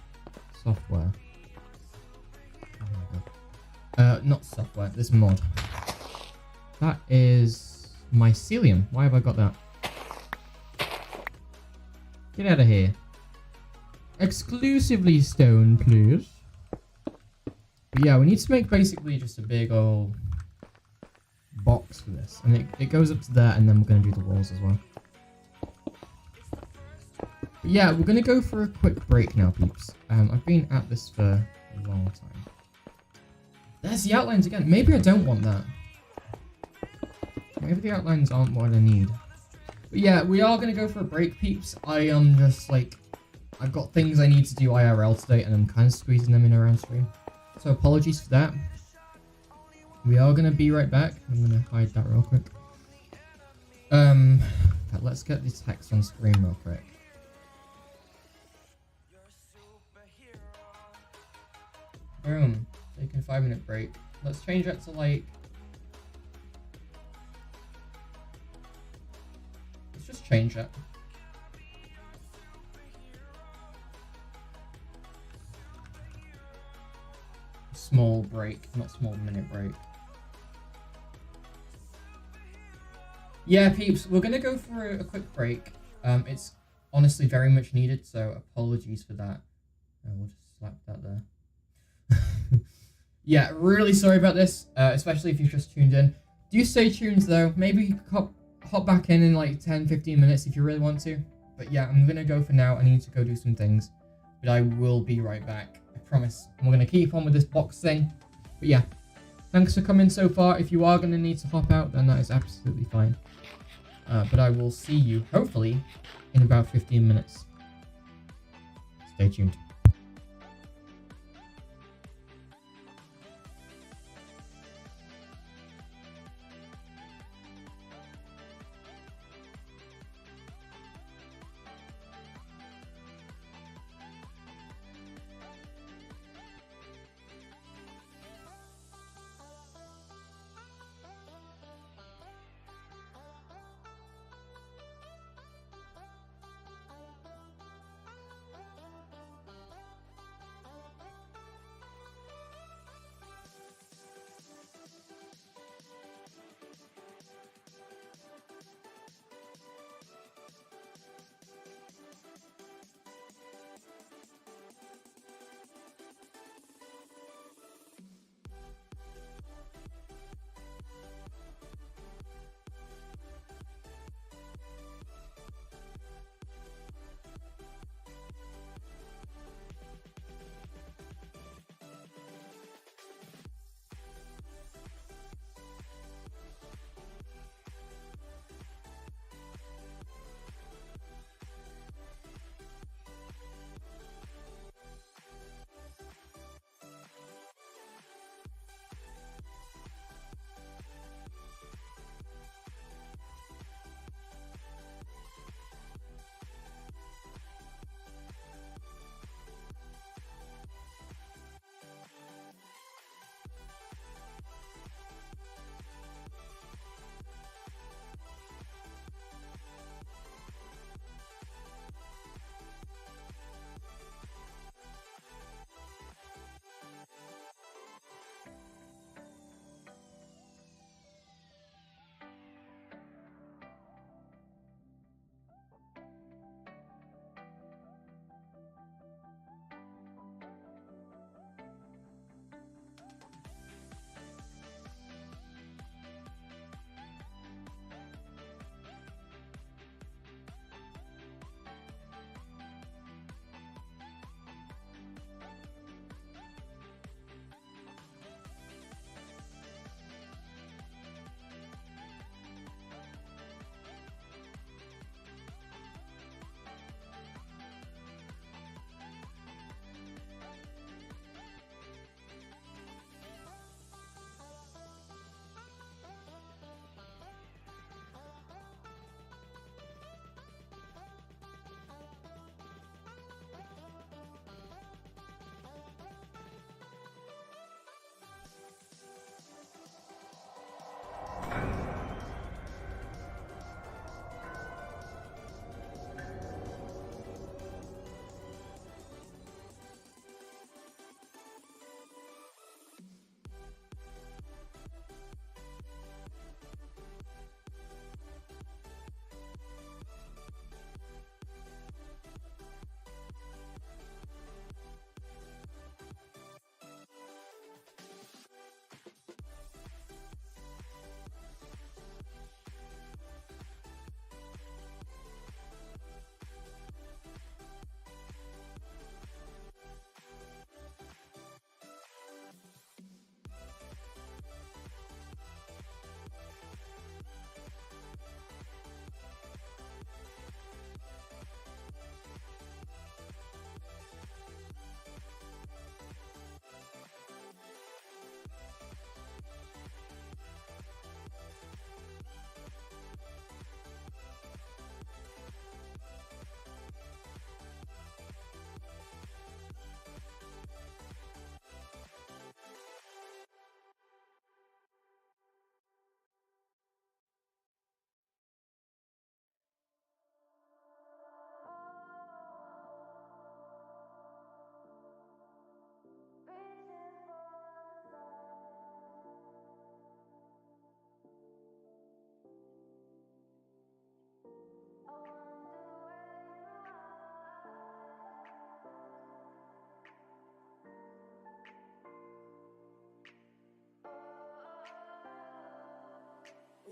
software. Oh my god. Not software, this mod. That is mycelium. Why have I got that? Get out of here. Exclusively stone, please. But yeah, we need to make basically just a big old box for this. And it goes up to there, and then we're going to do the walls as well. But yeah, we're gonna go for a quick break now, peeps. I've been at this for a long time. There's the outlines again. Maybe I don't want that. Maybe the outlines aren't what I need. But yeah, we are gonna go for a break, peeps. I am just like, I've got things I need to do IRL today, and I'm kind of squeezing them in around stream. So apologies for that. We are gonna be right back. I'm gonna hide that real quick. Let's get the text on screen real quick. Boom. Taking a 5-minute break. Let's change that to like. Let's just change it. Small break, not small minute break. Yeah, peeps, we're gonna go for a quick break. It's honestly very much needed, so apologies for that. We'll just slap that there. Yeah, really sorry about this, especially if you've just tuned in. Do stay tuned though. Maybe hop back in like 10-15 minutes if you really want to. But yeah, I'm gonna go for now. I need to go do some things, but I will be right back. I promise. And we're gonna keep on with this box thing. But yeah, thanks for coming so far. If you are gonna need to hop out, then that is absolutely fine. But I will see you hopefully in about 15 minutes. Stay tuned.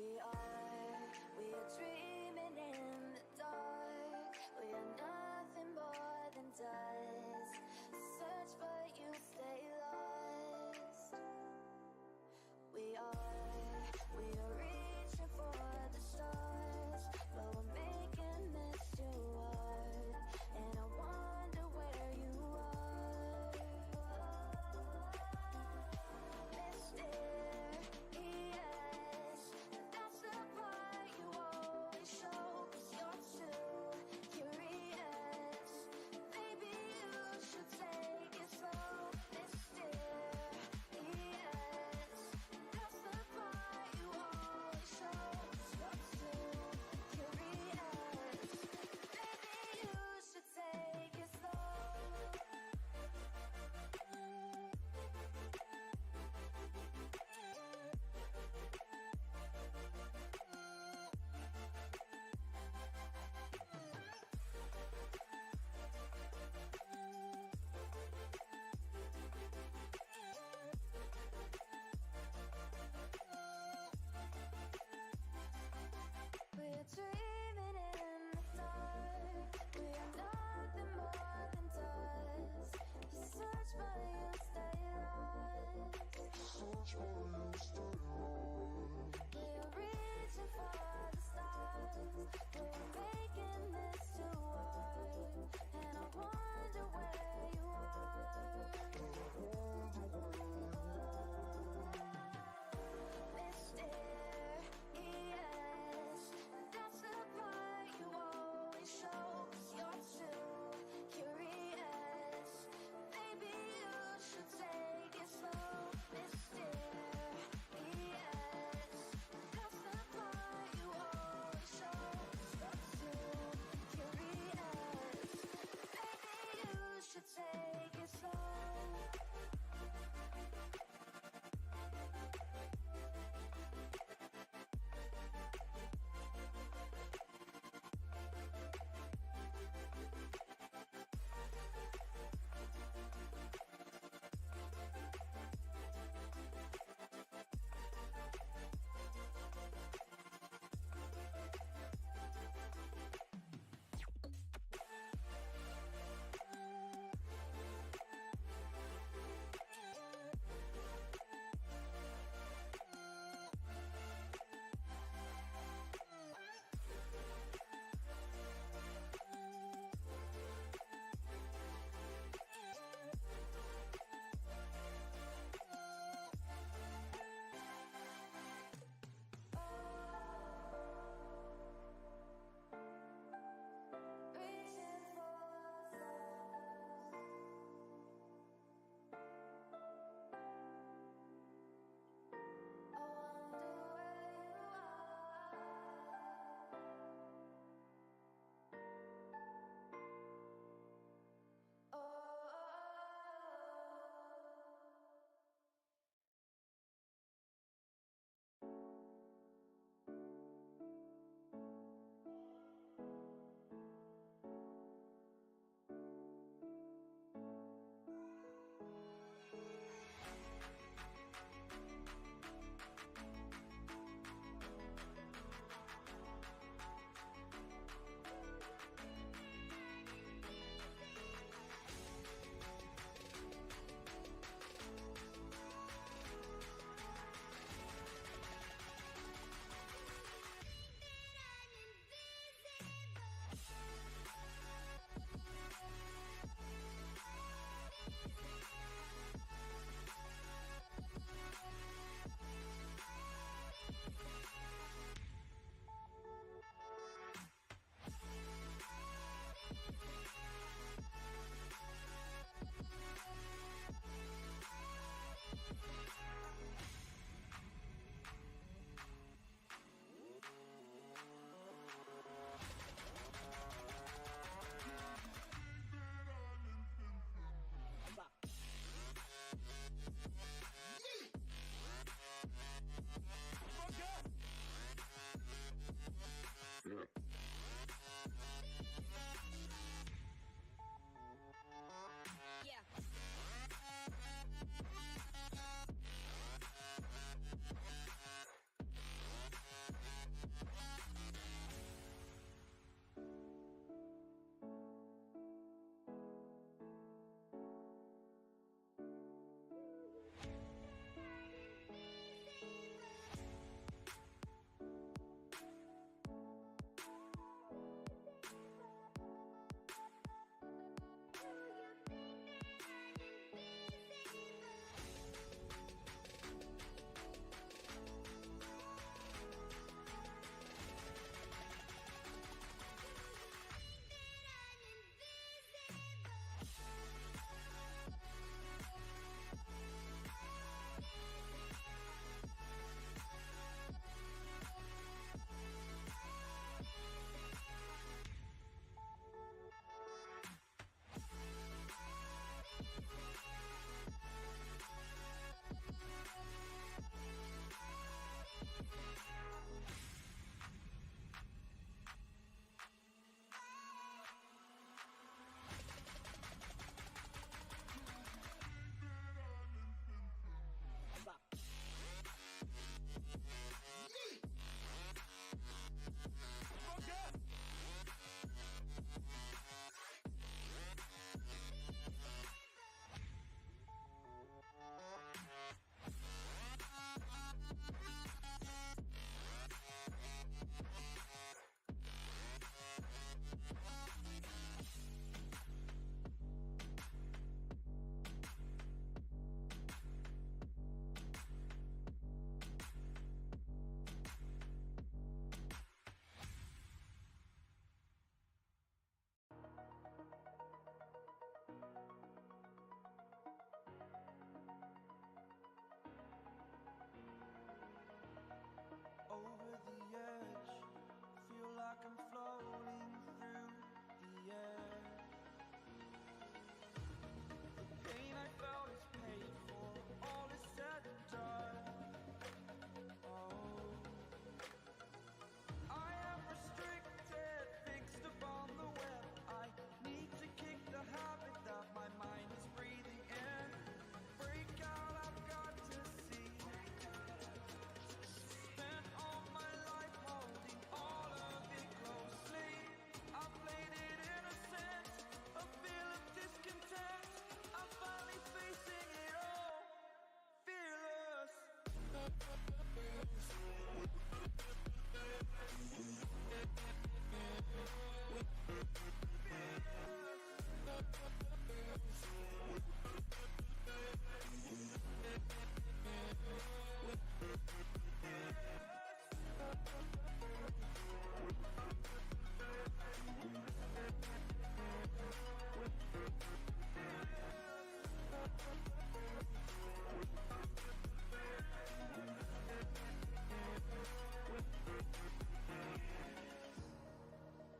We are dreaming in the dark. We are nothing more than dust. Search but you stay lost. We are reaching for the stars, but we're making this too hard. And I wonder where you are. Mysterious, that's the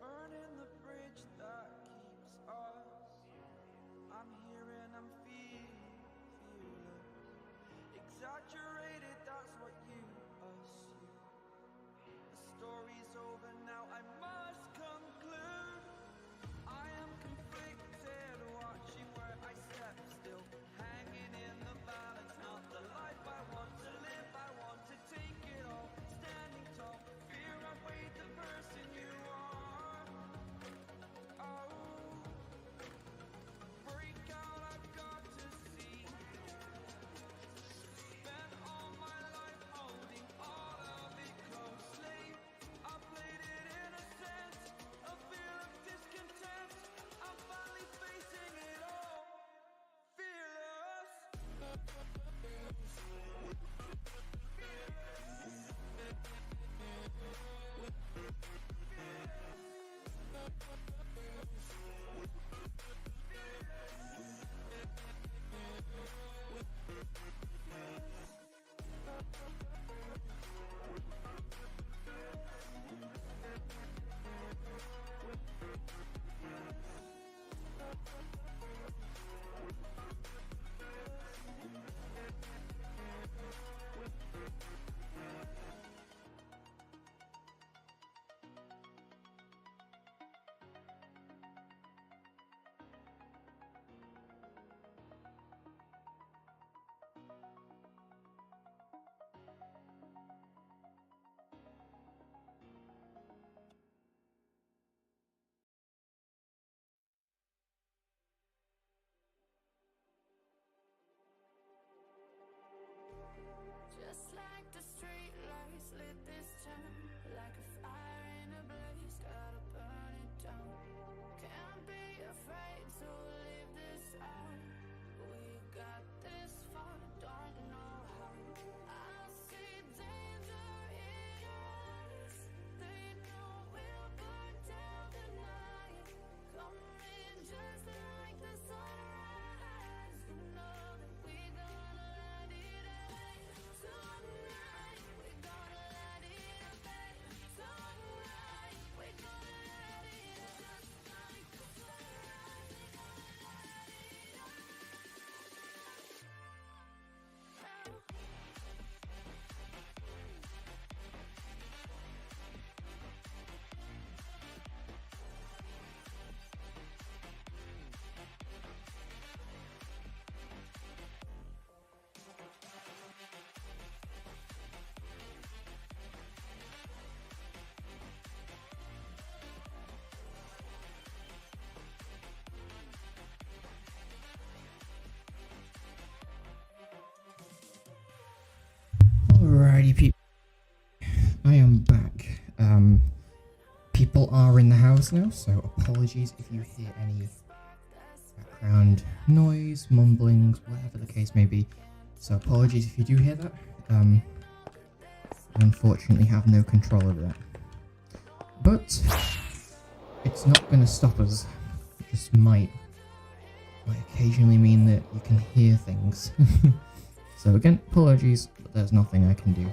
Burning the bridge that keeps us. I'm here and I'm fearless. Exaggerated, that's what you assume. The story's over now, I must conclude. I am conflicted, watching where I step still. Hanging in the balance, not the life I want to live. I want to take it all, standing tall. Fear outweighed the person you are. Oh, break out, I've got to see. Spent all my life holding all of it closely. I played it innocent, a feel of discontent. I'm finally facing it all, fearless. Just like the street lights lit this town, like a fire in a blaze, gotta burn it down. Can't be afraid to leave this out. We got this far, don't know how. I see danger in us. They know we'll burn down the night. Coming just like the sunrise. You know that we're gonna light it up. Tonight, we're gonna light it up. Tonight, we're gonna light it up. Just like the sunrise, we're gonna light it up. Alrighty, people. I am back. People are in the house now, so apologies if you hear any background noise, mumblings, whatever the case may be. So apologies if you do hear that. I unfortunately have no control over that. But it's not going to stop us. It just might occasionally mean that you can hear things. So again, apologies, but there's nothing I can do.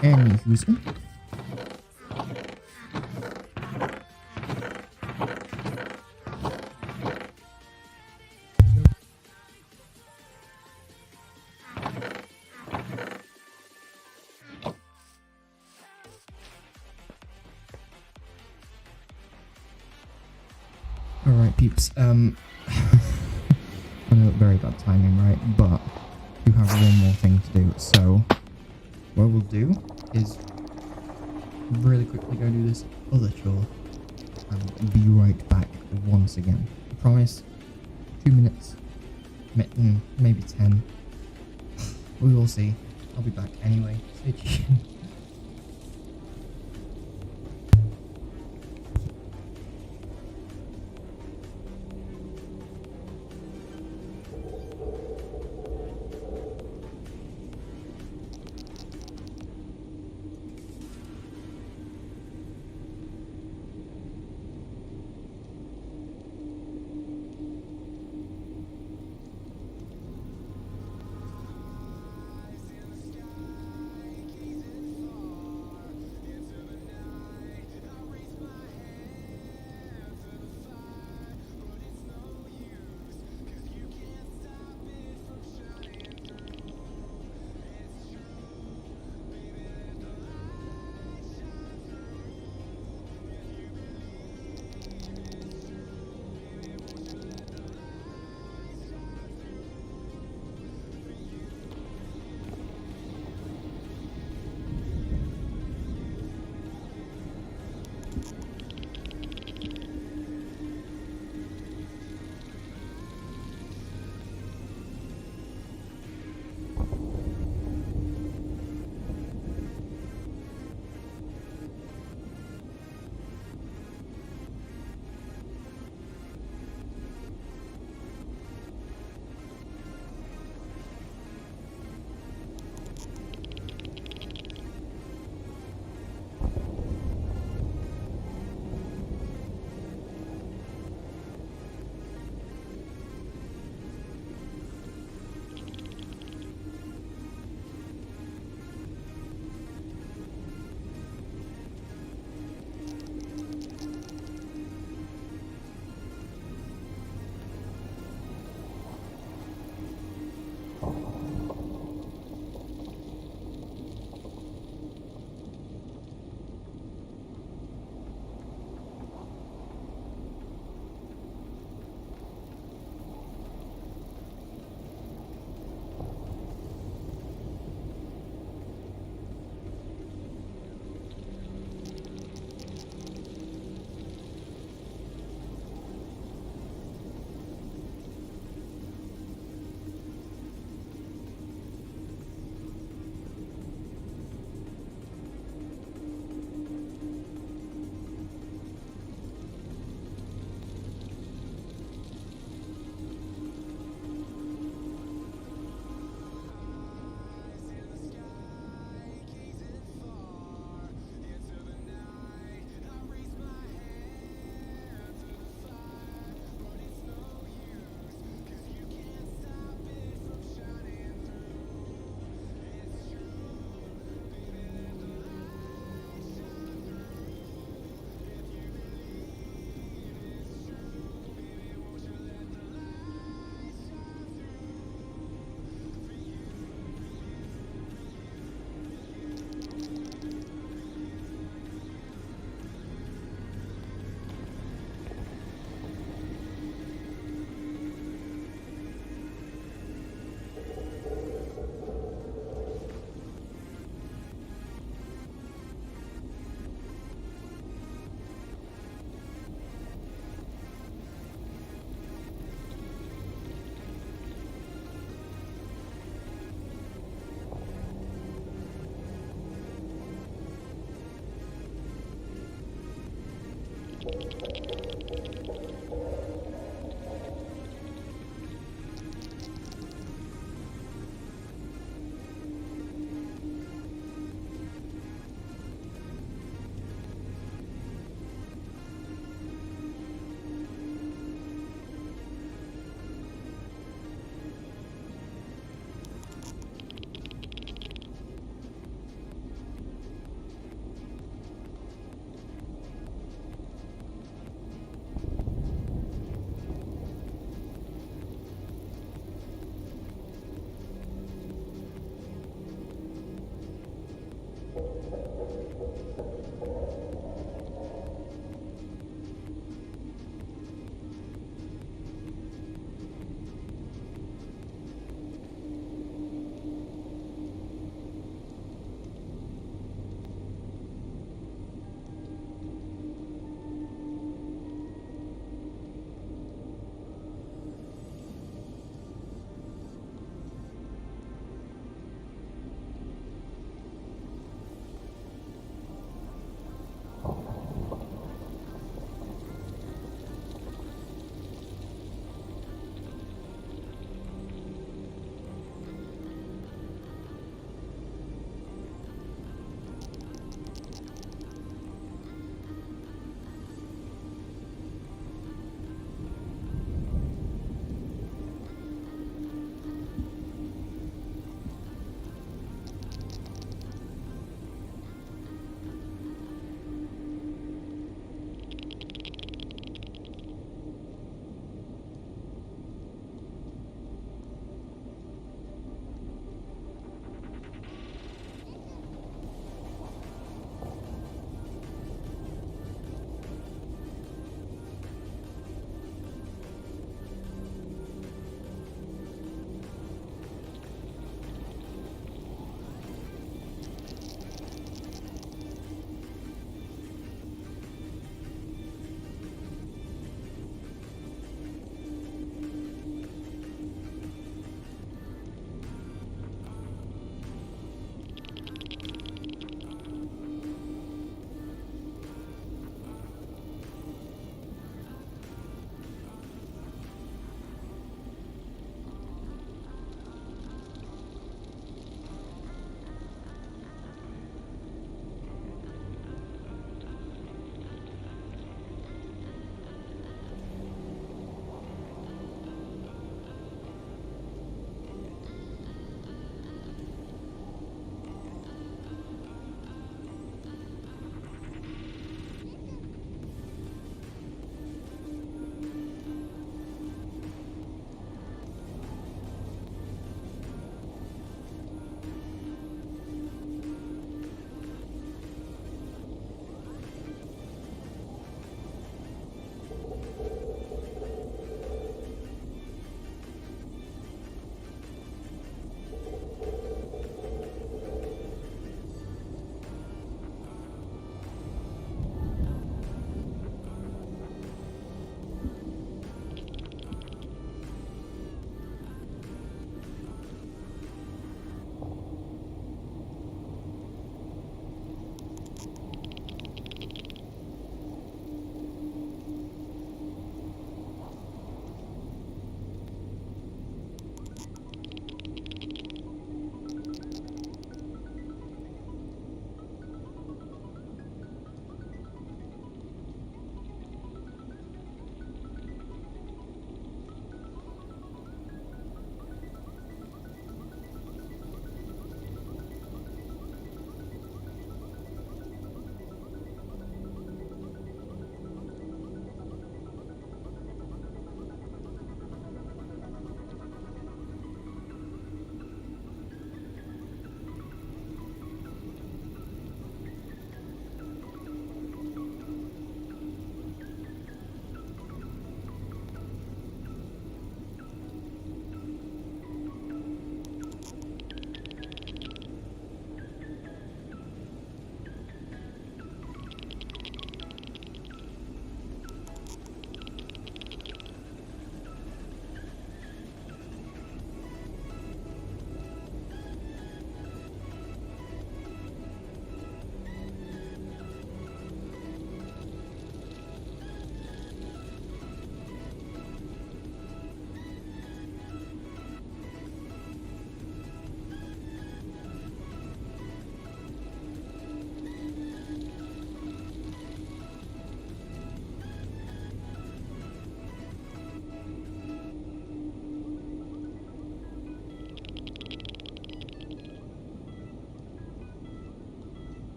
Anywho. Alright, peeps, I know, very bad timing, right? But you have one more thing to do, so what we'll do is really quickly go do this other chore and be right back once again. I promise, 2 minutes, Maybe 10. We will see. I'll be back anyway. Stay tuned.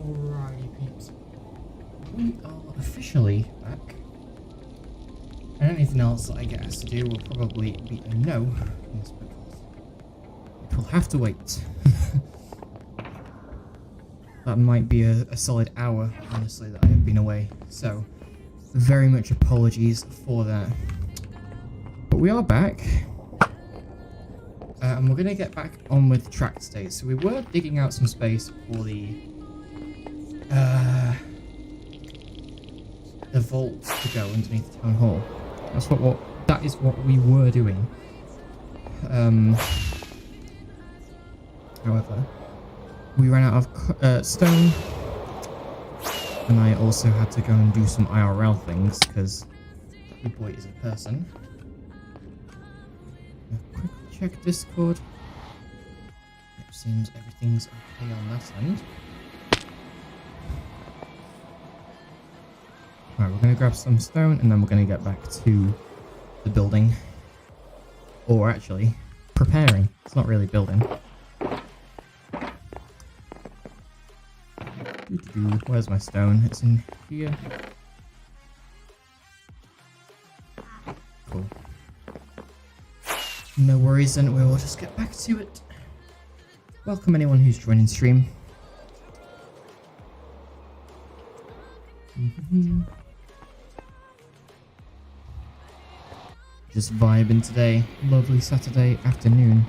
Alrighty, peeps. We are officially back. And anything else that I get us to do will probably be a no. Yes, because it will have to wait. That might be a solid hour, honestly, that I have been away. So, very much apologies for that. But we are back. And we're going to get back on with track today. So we were digging out some space for the vault to go underneath the town hall. That is what we were doing. However, we ran out of stone, and I also had to go and do some IRL things because the boy is a person. Quick check Discord. It seems everything's okay on that end. Alright, we're going to grab some stone and then we're going to get back to the building. Or actually, preparing. It's not really building. Where's my stone? It's in here. Cool. No worries then, we will just get back to it. Welcome anyone who's joining stream. Just vibing today. Lovely Saturday afternoon.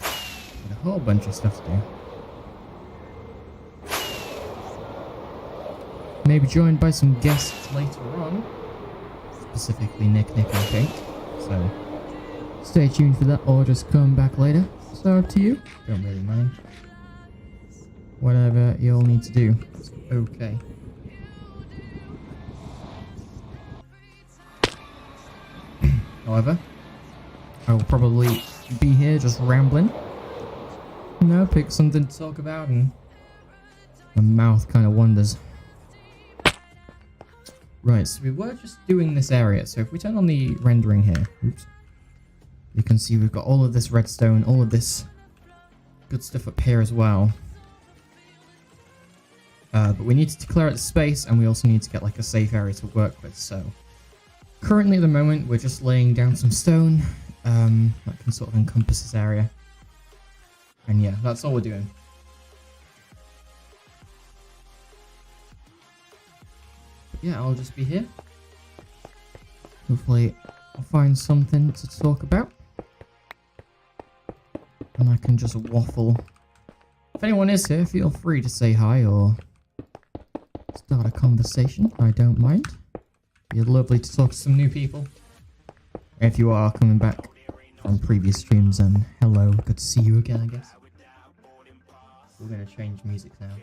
Got a whole bunch of stuff to do. Maybe joined by some guests later on. Specifically Nick, and Kate. So stay tuned for that or just come back later. So up to you. Don't really mind. Whatever you'll need to do. It's okay. However, I will probably be here just rambling. Pick something to talk about and my mouth kind of wanders. Right, so we were just doing this area. So if we turn on the rendering here, oops, you can see we've got all of this redstone, all of this good stuff up here as well. But we need to declare it space, and we also need to get like a safe area to work with. So currently at the moment, we're just laying down some stone that can sort of encompass this area. And yeah, that's all we're doing. Yeah, I'll just be here. Hopefully I'll find something to talk about. And I can just waffle. If anyone is here, feel free to say hi or start a conversation. I don't mind. It'd be lovely to talk to some new people. If you are coming back from previous streams, then hello. Good to see you again, I guess. We're going to change music now.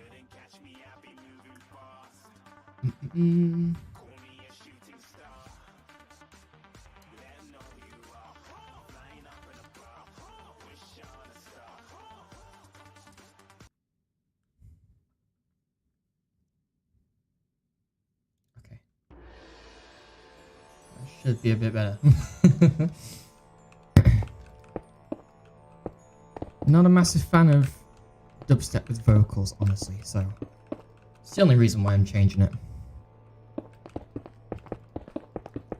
Okay. That should be a bit better. Not a massive fan of dubstep with vocals, honestly, so it's the only reason why I'm changing it.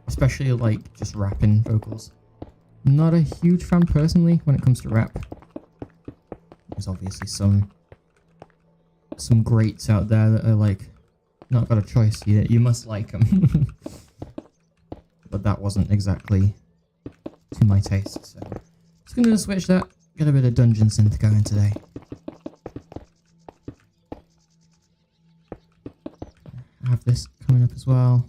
Especially like just rapping vocals. Not a huge fan personally when it comes to rap. There's obviously some greats out there that are like not got a choice. You must like them. But that wasn't exactly to my taste. So just gonna switch that. Get a bit of dungeon synth going today. I have this coming up as well.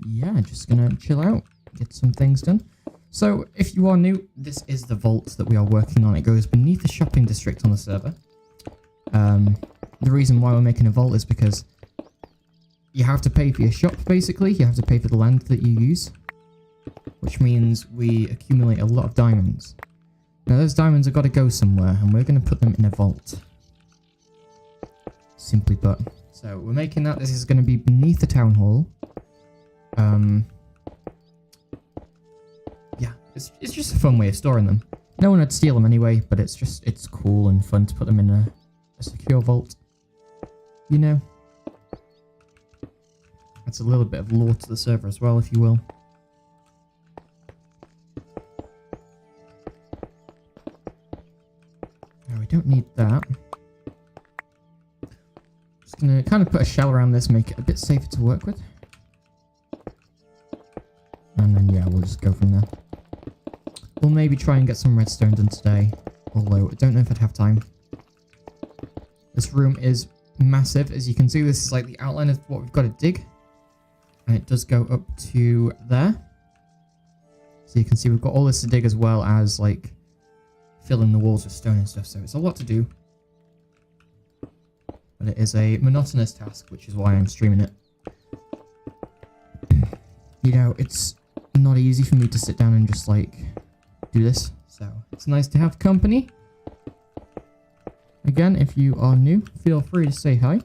Yeah, just gonna chill out, get some things done. So, if you are new, this is the vault that we are working on. It goes beneath the shopping district on the server. The reason why we're making a vault is because you have to pay for your shop, basically. You have to pay for the land that you use. Which means we accumulate a lot of diamonds. Now, those diamonds have got to go somewhere, and we're going to put them in a vault. Simply put. So, we're making that. This is going to be beneath the town hall. Yeah, it's just a fun way of storing them. No one would steal them anyway, but it's cool and fun to put them in a secure vault. You know? That's a little bit of lore to the server as well, if you will. No, we don't need that. Just gonna kind of put a shell around this, make it a bit safer to work with. And then, yeah, we'll just go from there. We'll maybe try and get some redstone done today, although I don't know if I'd have time. This room is massive. As you can see, this is like the outline of what we've got to dig. And it does go up to there. So you can see we've got all this to dig as well as like filling the walls with stone and stuff. So it's a lot to do. But it is a monotonous task, which is why I'm streaming it. You know, it's not easy for me to sit down and just like do this, so it's nice to have company. Again, if you are new, feel free to say hi.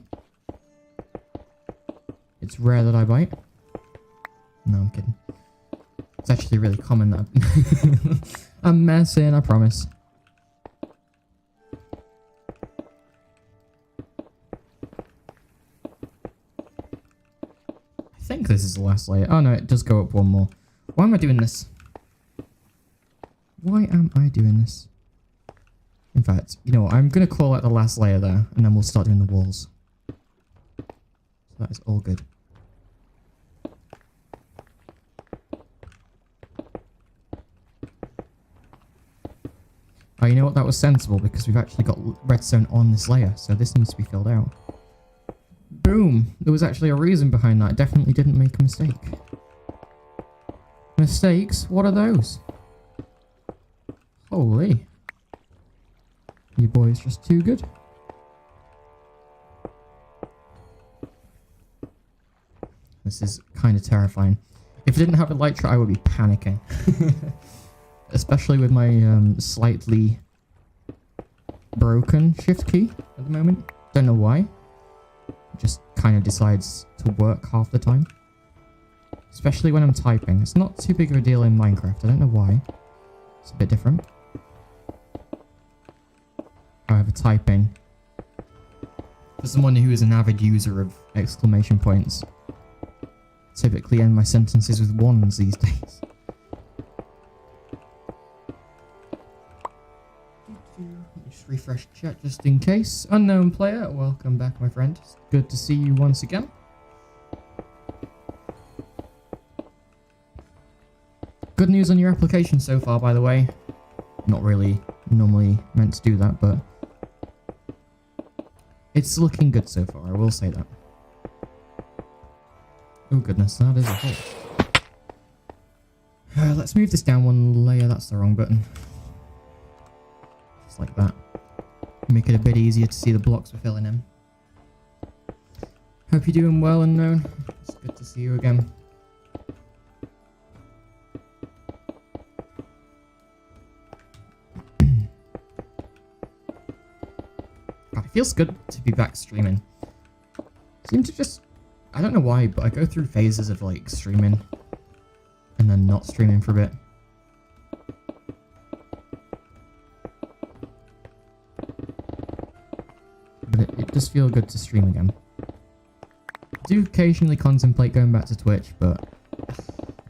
It's rare that I bite. No, I'm kidding. It's actually really common that I'm messing, I promise. I think this is the last layer. Oh no, it does go up one more. Why am I doing this? Why am I doing this? In fact, you know what? I'm going to call out the last layer there, and then we'll start doing the walls. So that is all good. Oh, you know what? That was sensible, because we've actually got redstone on this layer, so this needs to be filled out. Boom! There was actually a reason behind that. I definitely didn't make a mistake. Mistakes? What are those? Holy. You boys just too good. This is kind of terrifying. If I didn't have a Elytra, I would be panicking. Especially with my slightly broken shift key at the moment. Don't know why. It just kind of decides to work half the time. Especially when I'm typing. It's not too big of a deal in Minecraft. I don't know why. It's a bit different. However, typing. For someone who is an avid user of exclamation points, typically end my sentences with ones these days. Just refresh chat just in case. Unknown player, welcome back, my friend. It's good to see you once again. Good news on your application so far, by the way. Not really normally meant to do that, but it's looking good so far, I will say that. Oh goodness, that is a hole. Let's move this down one layer. That's the wrong button. Just like that. Make it a bit easier to see the blocks we're filling in. Hope you're doing well, Unknown. It's good to see you again. God, it feels good to be back streaming. Seem to just... I don't know why, but I go through phases of like streaming and then not streaming for a bit. But it does feel good to stream again. I do occasionally contemplate going back to Twitch, but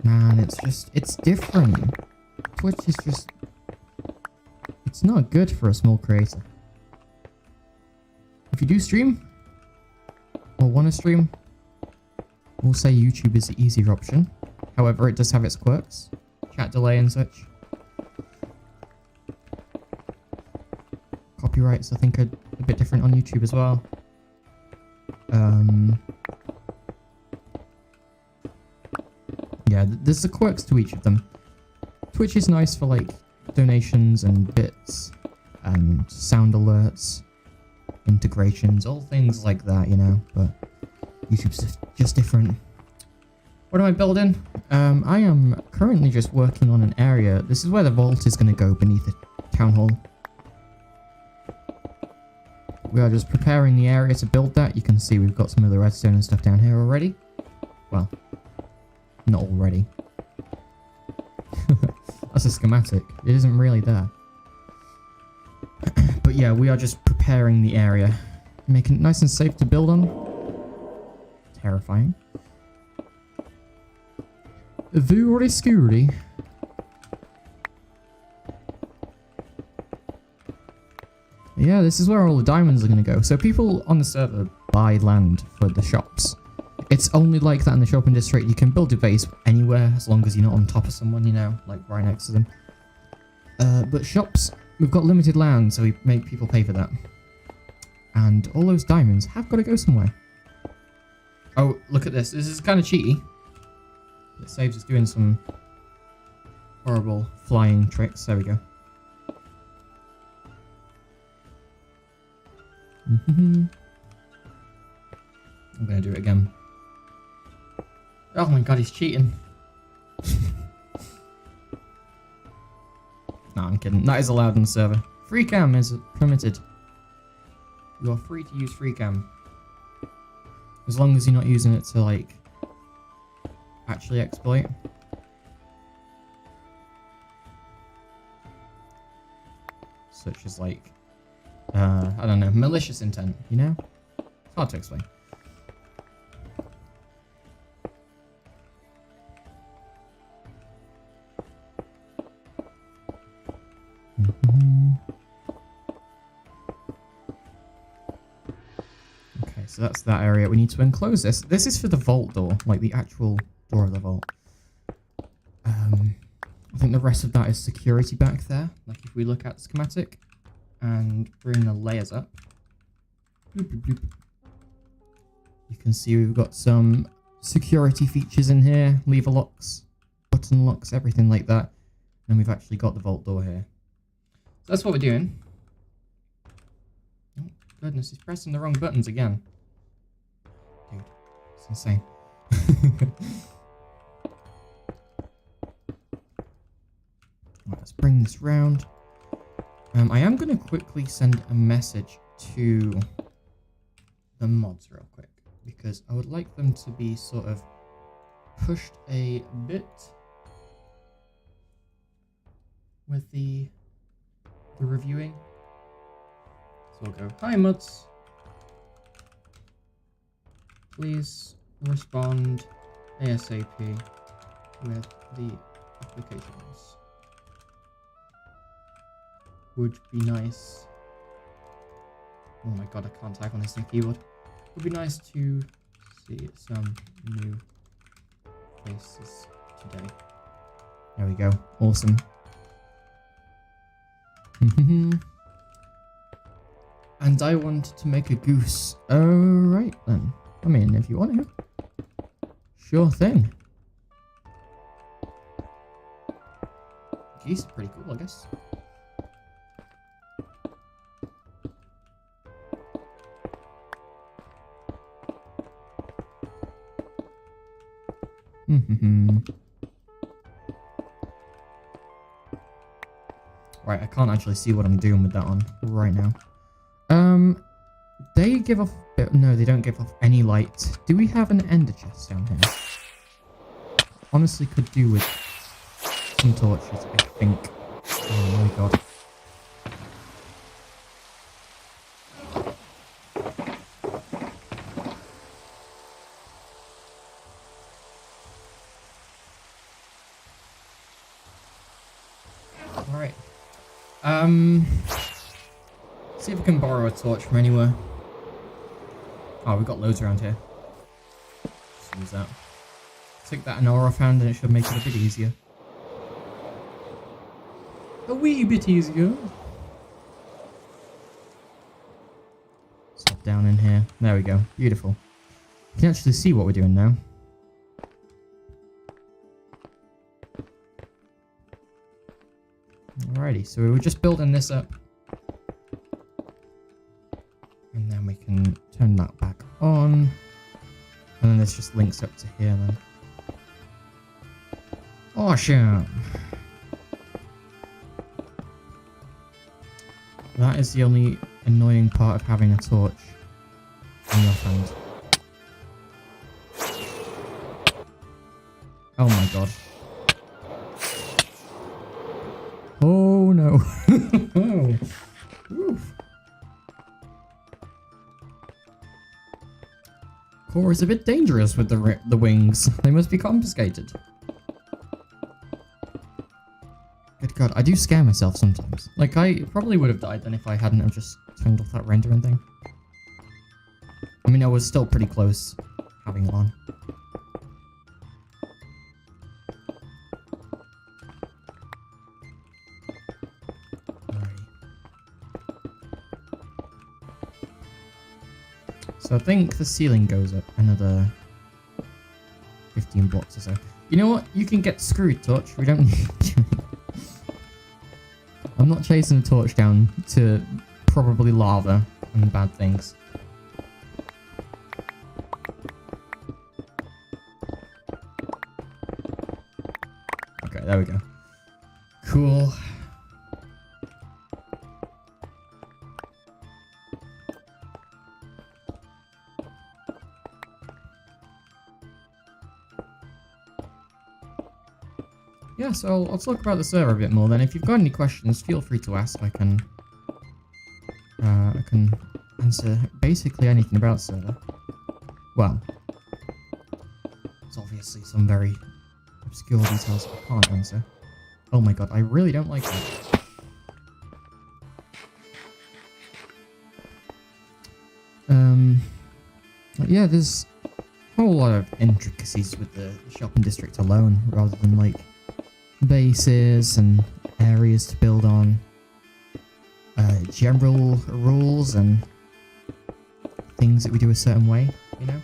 man, it's different. Twitch is just, it's not good for a small creator. If you do stream or want to stream, we'll say YouTube is the easier option. However, it does have its quirks. Chat delay and such. Copyrights, I think, are a bit different on YouTube as well. Yeah, there's the quirks to each of them. Twitch is nice for, like, donations and bits and sound alerts, integrations, all things like that, you know, but YouTube's just different. What am I building? I am currently just working on an area. This is where the vault is going to go beneath the town hall. We are just preparing the area to build that. You can see we've got some of the redstone and stuff down here already. Well, not already. That's a schematic. It isn't really there. yeah, we are just preparing the area. Making it nice and safe to build on. Terrifying. Very scary. Yeah, this is where all the diamonds are going to go. So people on the server buy land for the shops. It's only like that in the shopping district. You can build a base anywhere as long as you're not on top of someone, you know, like right next to them. But shops, we've got limited land, so we make people pay for that. And all those diamonds have got to go somewhere. Oh, look at this. This is kind of cheaty. It saves us doing some horrible flying tricks. There we go. I'm going to do it again. Oh my god, he's cheating. No, I'm kidding. That is allowed in the server. Free cam is permitted. You are free to use free cam. As long as you're not using it to, like, actually exploit. Such as, like, I don't know, malicious intent, you know? It's hard to explain. Okay, so that's that area. We need to enclose this. This is for the vault door, like the actual door of the vault. I think the rest of that is security back there. Like if we look at the schematic and bring the layers up, bloop, bloop, bloop. You can see we've got some security features in here, lever locks, button locks, everything like that. And we've actually got the vault door here. So that's what we're doing. Oh, goodness, he's pressing the wrong buttons again. Dude, it's insane. Right, let's bring this round. I am going to quickly send a message to the mods real quick, because I would like them to be sort of pushed a bit with the reviewing. So we'll go, hi mods, please respond ASAP with the applications. Would be nice. Oh my god, I can't type on this new keyboard. Would be nice to see some new faces today. There we go. Awesome. And I wanted to make a goose. Alright then. I mean, if you want to. Sure thing. Geese are pretty cool, I guess. Right, I can't actually see what I'm doing with that on right now. They give off... No, they don't give off any light. Do we have an ender chest down here? Honestly, could do with some torches, I think. Oh my god. Alright. See if we can borrow a torch from anywhere. Oh, we've got loads around here. Just use that. Take that an hour offhand and it should make it a bit easier. A wee bit easier. Stop down in here. There we go. Beautiful. You can actually see what we're doing now. Alrighty, so we were just building this up. And then we can turn that back on. And then this just links up to here then. Awesome! That is the only annoying part of having a torch in your hand. Oh my god. Oh no. Oof. Core is a bit dangerous with the wings. They must be confiscated. Good God, I do scare myself sometimes. Like, I probably would have died then if I hadn't have just turned off that rendering thing. I mean, I was still pretty close having it on. So I think the ceiling goes up another 15 blocks or so. You know what? You can get screwed, Torch. We don't need you. I'm not chasing a torch down to probably lava and bad things. Okay, there we go. Cool. Yeah, so I'll talk about the server a bit more then. If you've got any questions, feel free to ask. I can answer basically anything about the server. Well, there's obviously some very obscure details I can't answer. Oh my god, I really don't like that. Yeah, there's a whole lot of intricacies with the shopping district alone, rather than like bases and areas to build on, general rules and things that we do a certain way, you know?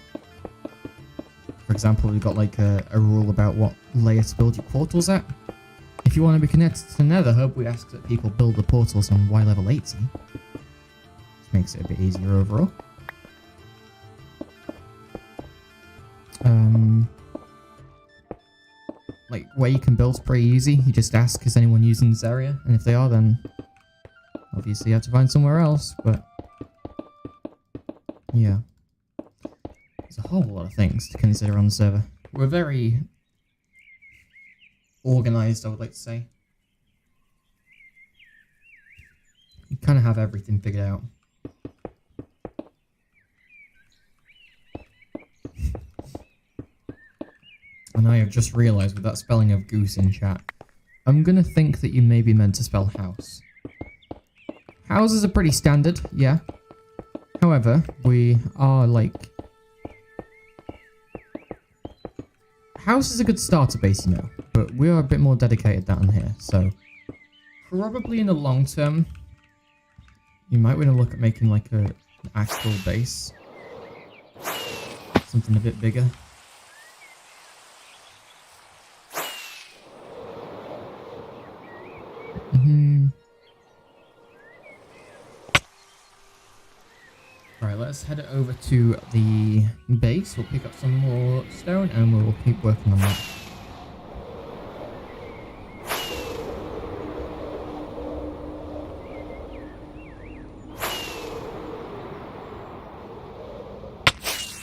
For example, we've got like a rule about what layer to build your portals at. If you want to be connected to the Nether Hub, we ask that people build the portals on Y level 80. Which makes it a bit easier overall. Like, where you can build's pretty easy. You just ask, is anyone using this area? And if they are, then obviously you have to find somewhere else, but yeah. There's a whole lot of things to consider on the server. We're very organized, I would like to say. You kind of have everything figured out. And I have just realised with that spelling of goose in chat, I'm gonna think that you may be meant to spell house. Houses are pretty standard, yeah. However, we are like... House is a good starter base, you know, but we are a bit more dedicated down here, so... Probably in the long term, you might want to look at making like an actual base. Something a bit bigger. Alright, let's head over to the base. We'll pick up some more stone and we'll keep working on that.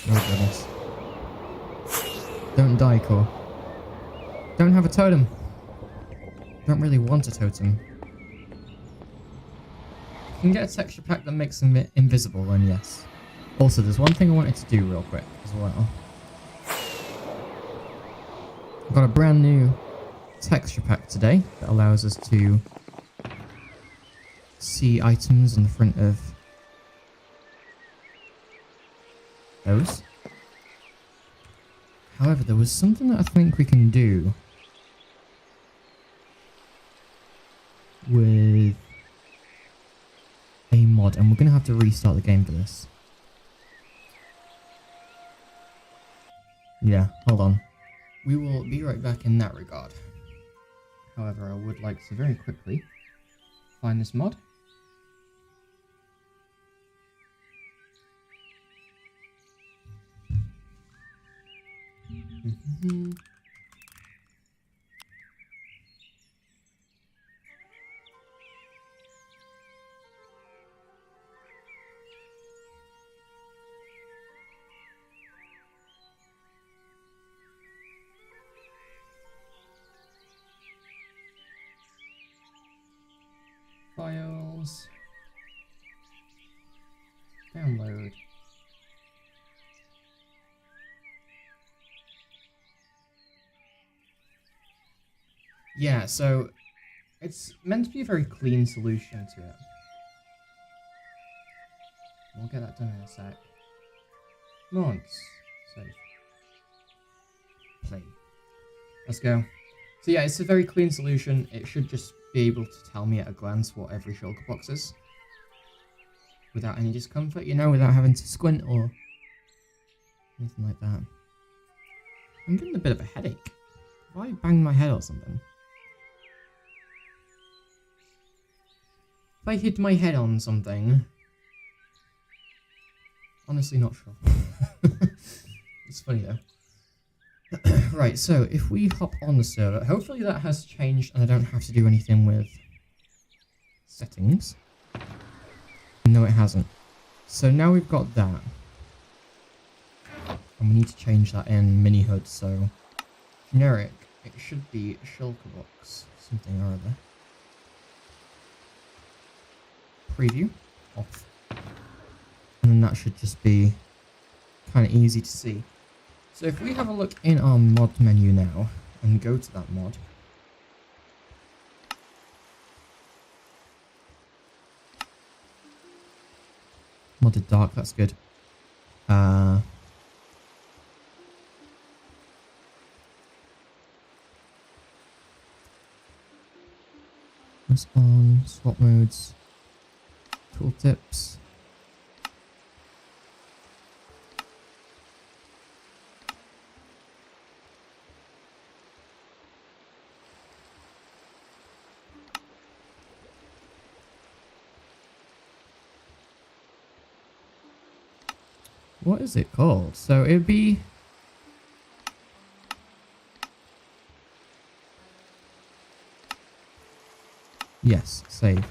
Oh goodness. Don't die, Core. Don't have a totem. Don't really want a totem. If you can get a texture pack that makes them invisible, then yes. Also, there's one thing I wanted to do real quick as well. I've got a brand new texture pack today that allows us to see items in front of those. However, there was something that I think we can do with a mod, and we're going to have to restart the game for this. Yeah, hold on. We will be right back in that regard. However, I would like to very quickly find this mod. Files. Download. yeah, so it's meant to be a very clean solution to it. We'll get that done in a sec. Mods. Save. Play. Let's go. So yeah, it's a very clean solution. It should just be able to tell me at a glance what every shulker box is. Without any discomfort, you know, without having to squint or anything like that. I'm getting a bit of a headache. Have I banged my head or something? If I hit my head on something... Honestly not sure. It's funny though. Right, so if we hop on the server, hopefully that has changed and I don't have to do anything with settings. No, it hasn't. So now we've got that. And we need to change that in mini-HUD, so generic, it should be shulker box, something or other. Preview, off. And then that should just be kind of easy to see. So if we have a look in our mod menu now, and go to that mod. Modded dark, that's good. Respawn, swap modes, tooltips. What is it called? So it'd be... Yes, save.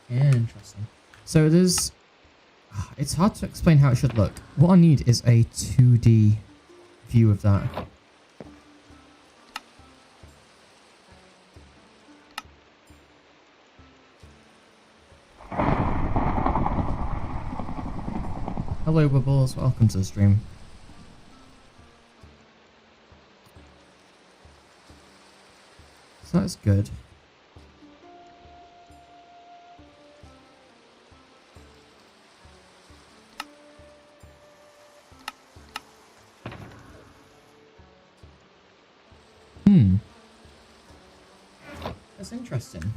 Interesting. So there's... It's hard to explain how it should look. What I need is a 2D view of that. Hello Bubbles, welcome to the stream. So that's good. That's interesting.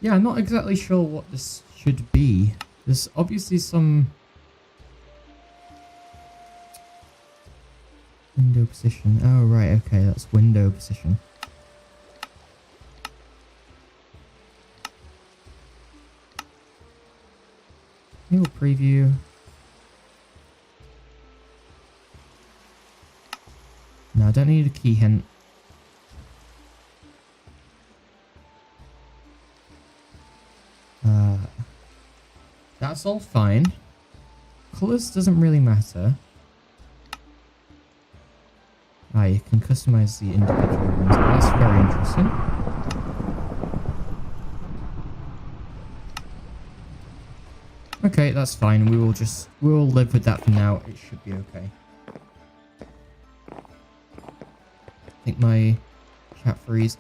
Yeah, I'm not exactly sure what this should be. There's obviously some... Window position. Oh, right, okay, that's window position. New preview. No, I don't need a key hint. That's all fine. Colors doesn't really matter. Ah, you can customize the individual ones. That's very interesting. Okay, that's fine. We'll live with that for now. It should be okay. I think my chat freeze.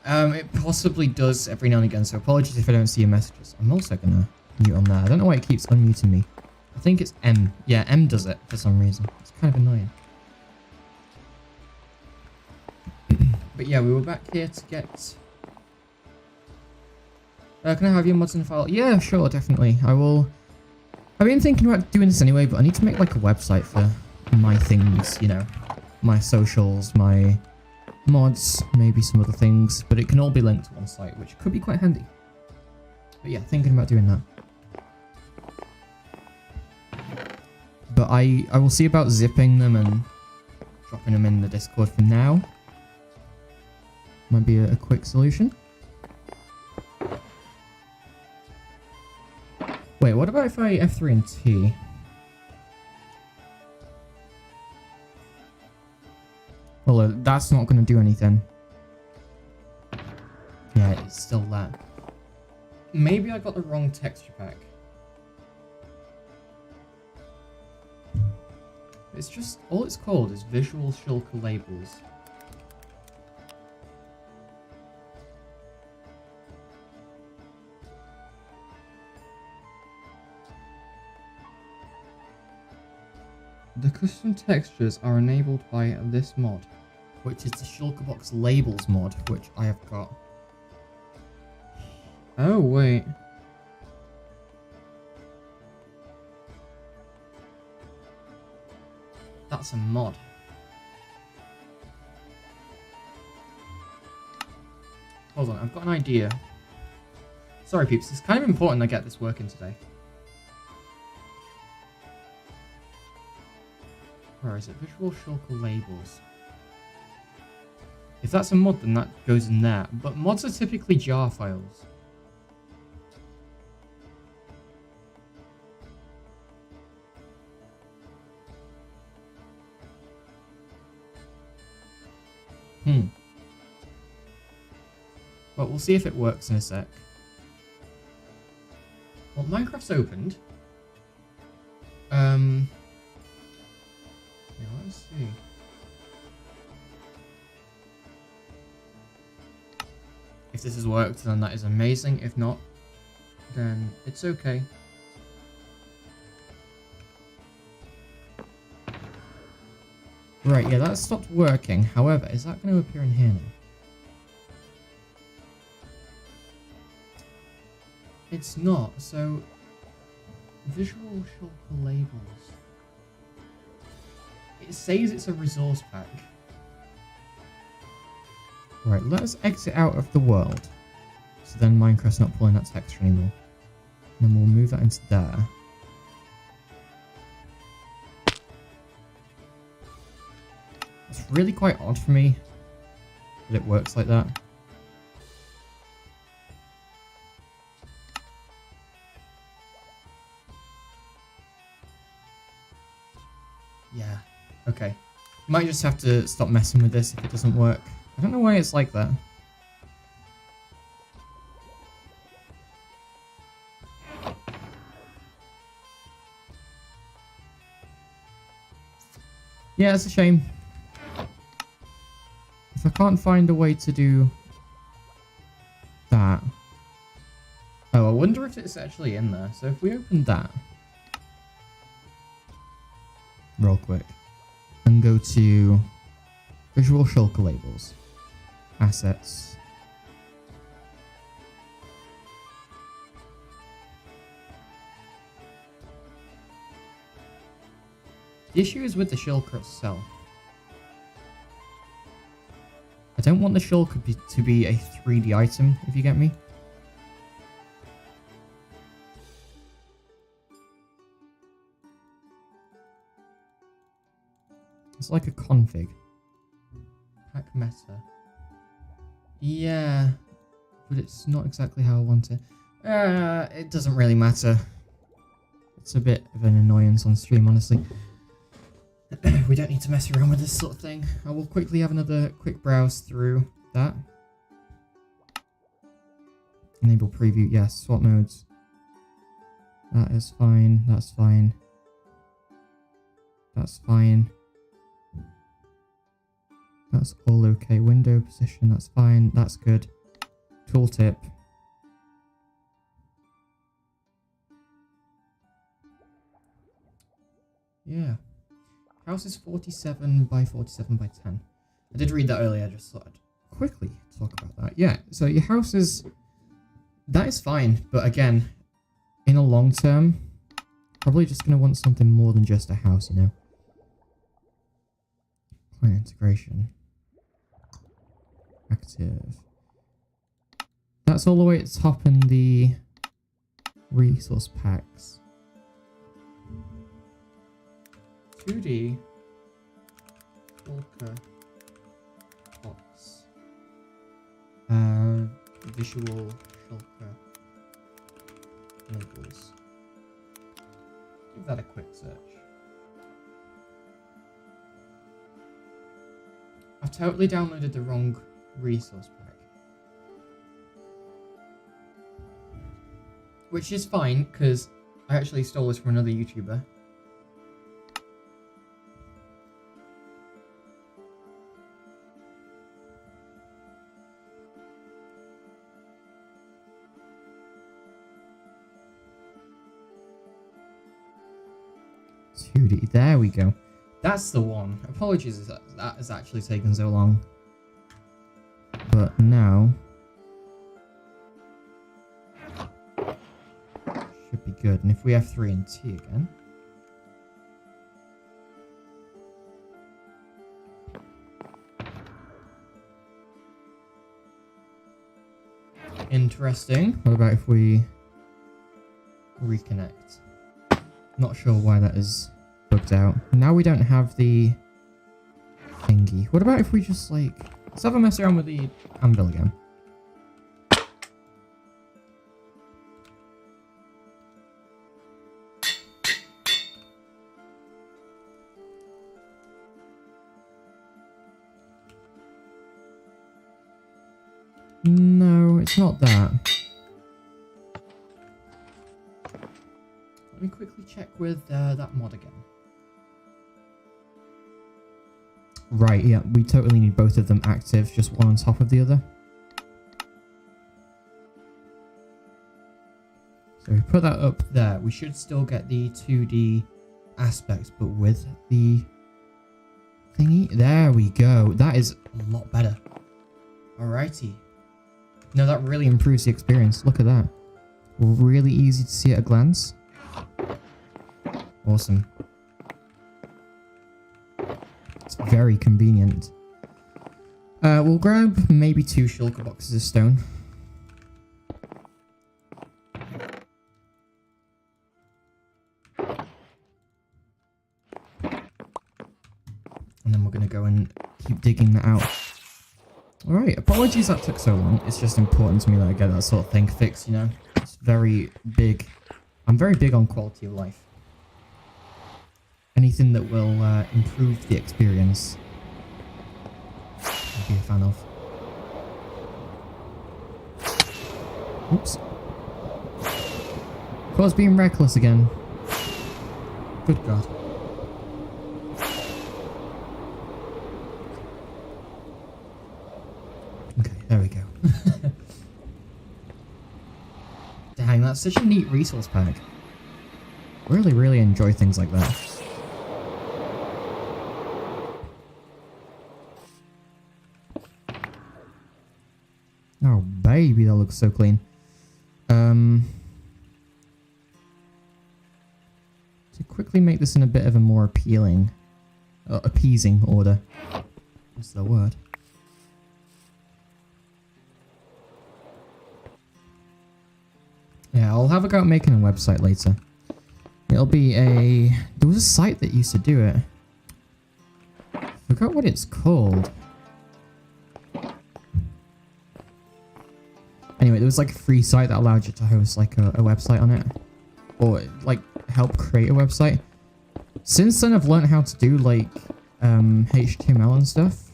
It possibly does every now and again, so apologies if I don't see your messages. I'm also gonna mute on there. I don't know why it keeps unmuting me. I think it's M. Yeah, M does it for some reason. It's kind of annoying. But yeah, we were back here to get... can I have your mods in the file? Yeah, sure, definitely. I will... I've been thinking about doing this anyway, but I need to make like a website for my things, you know. My socials, my mods, maybe some other things. But it can all be linked to one site, which could be quite handy. But yeah, thinking about doing that. But I will see about zipping them and dropping them in the Discord for now. Might be a quick solution. Wait, what about if I F3 and T? Well, that's not going to do anything. Yeah, it's still there. Maybe I got the wrong texture pack. It's just, all it's called is Visual Shulker Labels. The custom textures are enabled by this mod, which is the Shulkerbox Labels mod, which I have got. Oh, wait. That's a mod. Hold on, I've got an idea. Sorry, peeps, it's kind of important I get this working today. Where is it? Visual Shulker Labels. If that's a mod, then that goes in there. But mods are typically jar files. Well, we'll see if it works in a sec. Well, Minecraft's opened. Yeah, let's see. If this has worked, then that is amazing. If not, then it's okay. Right, yeah, that stopped working. However, is that going to appear in here now? It's not, so Visual Shulker Labels. It says it's a resource pack. Right, let us exit out of the world. So then Minecraft's not pulling that texture anymore. And then we'll move that into there. It's really quite odd for me that it works like that. Yeah, okay. Might just have to stop messing with this if it doesn't work. I don't know why it's like that. Yeah, it's a shame. If I can't find a way to do that. Oh, I wonder if it's actually in there. So if we open that real quick and go to Visual Shulker Labels, Assets, the issue is with the shulker itself. I don't want the shulker to be a 3D item, if you get me. It's like a config. Pack meta. Yeah, but it's not exactly how I want it. It doesn't really matter. It's a bit of an annoyance on stream, honestly. We don't need to mess around with this sort of thing. I will quickly have another quick browse through that. Enable preview, yes. Swap modes. That is fine. That's fine. That's fine. That's all okay. Window position, that's fine. That's good. Tooltip. Yeah. House is 47 by 47 by 10. I did read that earlier, I just thought I'd quickly talk about that. Yeah, so your house is... That is fine, but again, in a long term, probably just going to want something more than just a house, you know? Client integration. Active. That's all the way at the top in the resource packs. 2D Shulker box. Visual Shulker labels. Give that a quick search. I've totally downloaded the wrong resource pack. Which is fine, because I actually stole this from another YouTuber. 2D. There we go. That's the one. Apologies that has actually taken so long. But now... should be good. And if we have 3 and T again... interesting. What about if we reconnect? Not sure why that is bugged out. Now we don't have the thingy. What about if we just like... let's have a mess around with the anvil again. No, it's not that. Let me quickly check with that mod again. Right, yeah, we totally need both of them active, just one on top of the other. So we put that up there. We should still get the 2D aspects, but with the thingy. There we go. That is a lot better. Alrighty. No, that really improves the experience. Look at that. Really easy to see at a glance. Awesome. It's very convenient. We'll grab maybe 2 shulker boxes of stone. And then we're going to go and keep digging that out. Alright, apologies that took so long. It's just important to me that I get that sort of thing fixed, you know? It's very big. I'm very big on quality of life. Anything that will improve the experience, I'll be a fan of. Oops. Of course, being reckless again. Good God. Okay, there we go. Dang, that's such a neat resource pack. Really, really enjoy things like that. Oh, baby, that looks so clean. To quickly make this in a bit of a more appealing, appeasing order. What's the word? Yeah, I'll have a go at making a website later. It'll be a... there was a site that used to do it. I forgot what it's called. Anyway, there was like a free site that allowed you to host like a website on it. Or like help create a website. Since then I've learned how to do like HTML and stuff.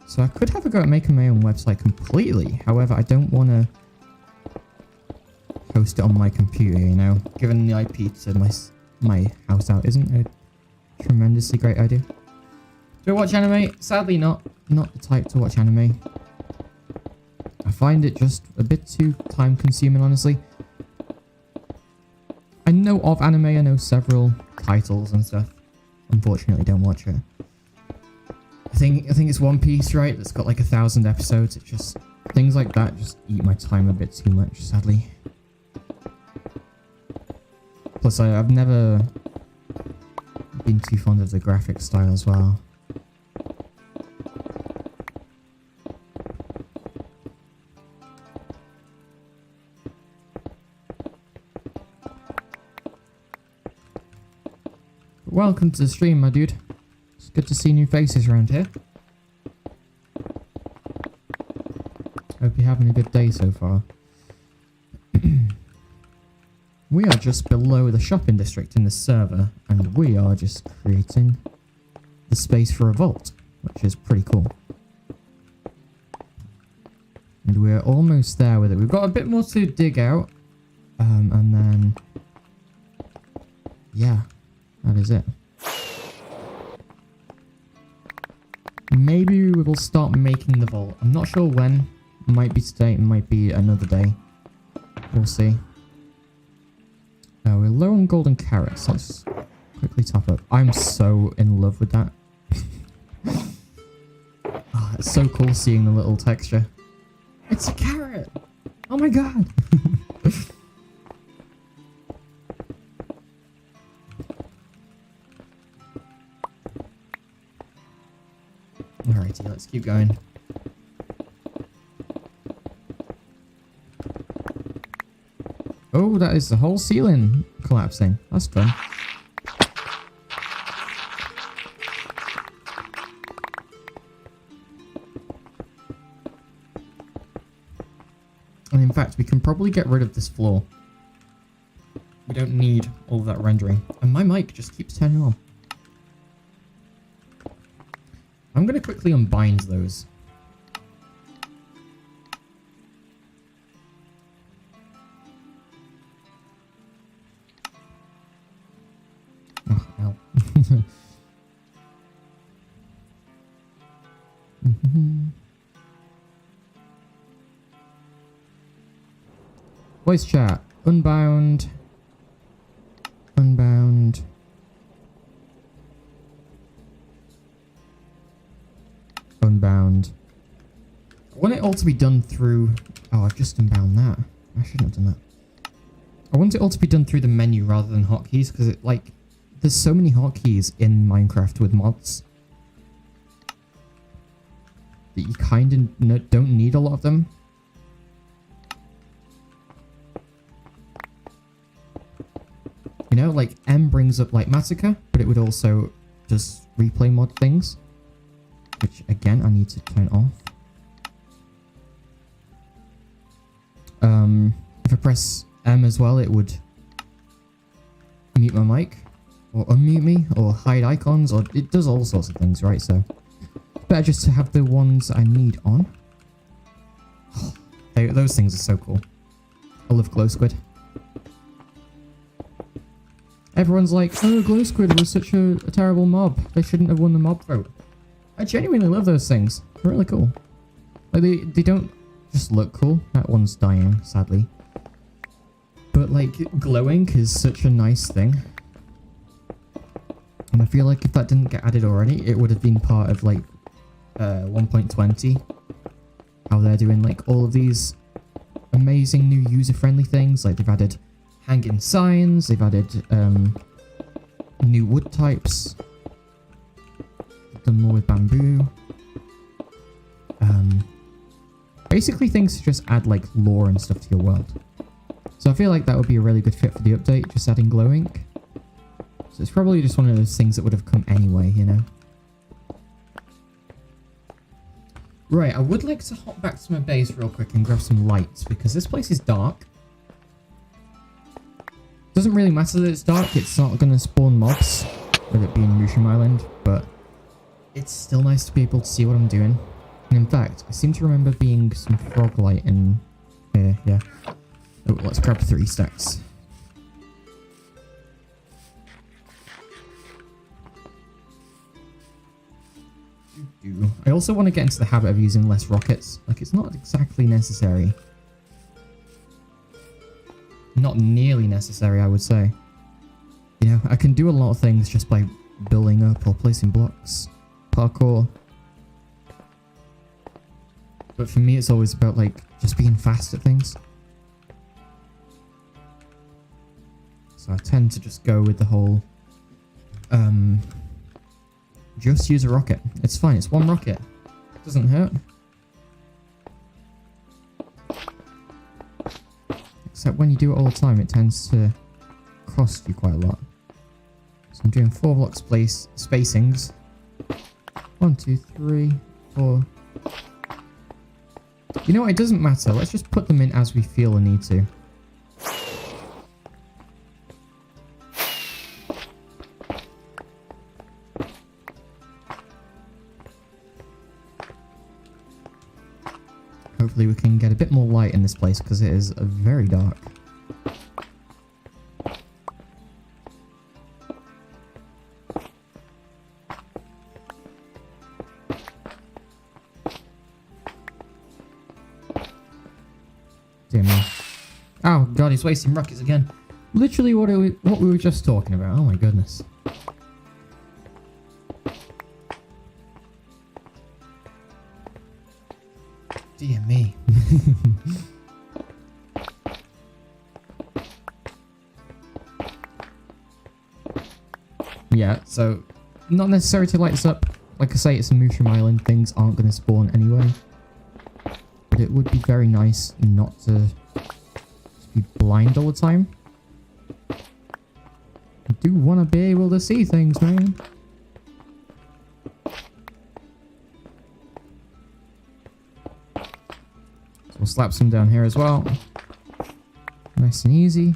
So I could have a go at making my own website completely. However, I don't want to host it on my computer, you know. Giving the IP to my house out isn't a tremendously great idea. Do I watch anime? Sadly not the type to watch anime. I find it just a bit too time consuming, honestly. I know of anime, I know several titles and stuff. Unfortunately, don't watch it. I think it's One Piece, right? That's got like 1,000 episodes. It just... things like that just eat my time a bit too much, sadly. Plus, I've never been too fond of the graphic style as well. Welcome to the stream, my dude. It's good to see new faces around here. Hope you're having a good day so far. We are just below the shopping district in the server, and we are just creating the space for a vault, which is pretty cool. And we're almost there with it. We've got a bit more to dig out, and then... yeah. That is it. Maybe we will start making the vault. I'm not sure when. It might be today, it might be another day. We'll see. We're low on golden carrots. Let's Quickly top up. I'm so in love with that. Oh, it's so cool seeing the little texture. It's a carrot! Oh my god! Alrighty, let's keep going. Oh, that is the whole ceiling collapsing. That's fun. And in fact, we can probably get rid of this floor. We don't need all of that rendering. And my mic just keeps turning on. I'm going to quickly unbind those. Oh, hell. Voice chat. Unbound. Unbound. Unbound. I want it all to be done through... Oh, I've just unbound that. I shouldn't have done that. I want it all to be done through the menu rather than hotkeys, because it, like... There's so many hotkeys in Minecraft with mods that you kind of don't need a lot of them. You know, like M brings up like Massacre, but it would also just replay mod things, which again I need to turn off. If I press M as well, it would mute my mic, or unmute me, or hide icons, or it does all sorts of things, right? So better just to have the ones I need on. Those things are so cool. I love Glow Squid. Everyone's like, oh, Glow Squid was such a terrible mob. They shouldn't have won the mob vote. I genuinely love those things. They're really cool. Like, they don't just look cool. That one's dying, sadly. But, like, glowing is such a nice thing. And I feel like if that didn't get added already, it would have been part of, like, 1.20. How they're doing, like, all of these amazing new user-friendly things. Like, they've added hanging signs, they've added new wood types, they've done more with bamboo, basically things to just add like lore and stuff to your world. So I feel like that would be a really good fit for the update, just adding glow ink. So it's probably just one of those things that would have come anyway, you know. Right, I would like to hop back to my base real quick and grab some lights, because this place is dark. Doesn't really matter that it's dark, it's not going to spawn mobs, with it being Mushroom Island, but it's still nice to be able to see what I'm doing. And in fact, I seem to remember being some frog light in here, yeah. Oh, let's grab 3 stacks. I also want to get into the habit of using less rockets. Like, it's not exactly necessary. Not nearly necessary, I would say. You know, I can do a lot of things just by building up or placing blocks. Parkour. But for me, it's always about, like, just being fast at things. So I tend to just go with the whole... just use a rocket. It's fine, it's one rocket. It doesn't hurt. Except when you do it all the time, it tends to cost you quite a lot. So I'm doing 4 blocks spacings. 1, 2, 3, 4. You know what? It doesn't matter. Let's just put them in as we feel a need to. Hopefully we can get a bit more light in this place because it is very dark. Dear me. Oh god, he's wasting rockets again. Literally what we were just talking about. Oh my goodness. Dear me. Yeah, so not necessary to light this up. Like I say, it's a Mushroom Island. Things aren't going to spawn anyway. But it would be very nice not to just be blind all the time. I do want to be able to see things, man. So we'll slap some down here as well. Nice and easy.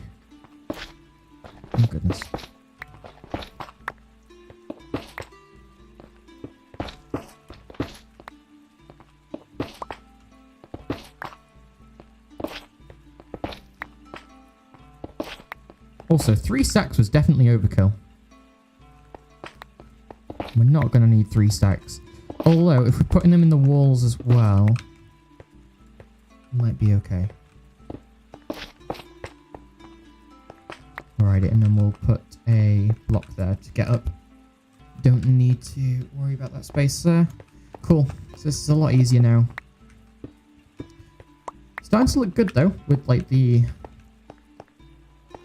Oh goodness. Also, 3 stacks was definitely overkill. We're not going to need 3 stacks. Although, if we're putting them in the walls as well, it might be okay. Alright, and then we'll put a block there to get up. Don't need to worry about that space there. Cool. So this is a lot easier now. Starting to look good though, with like the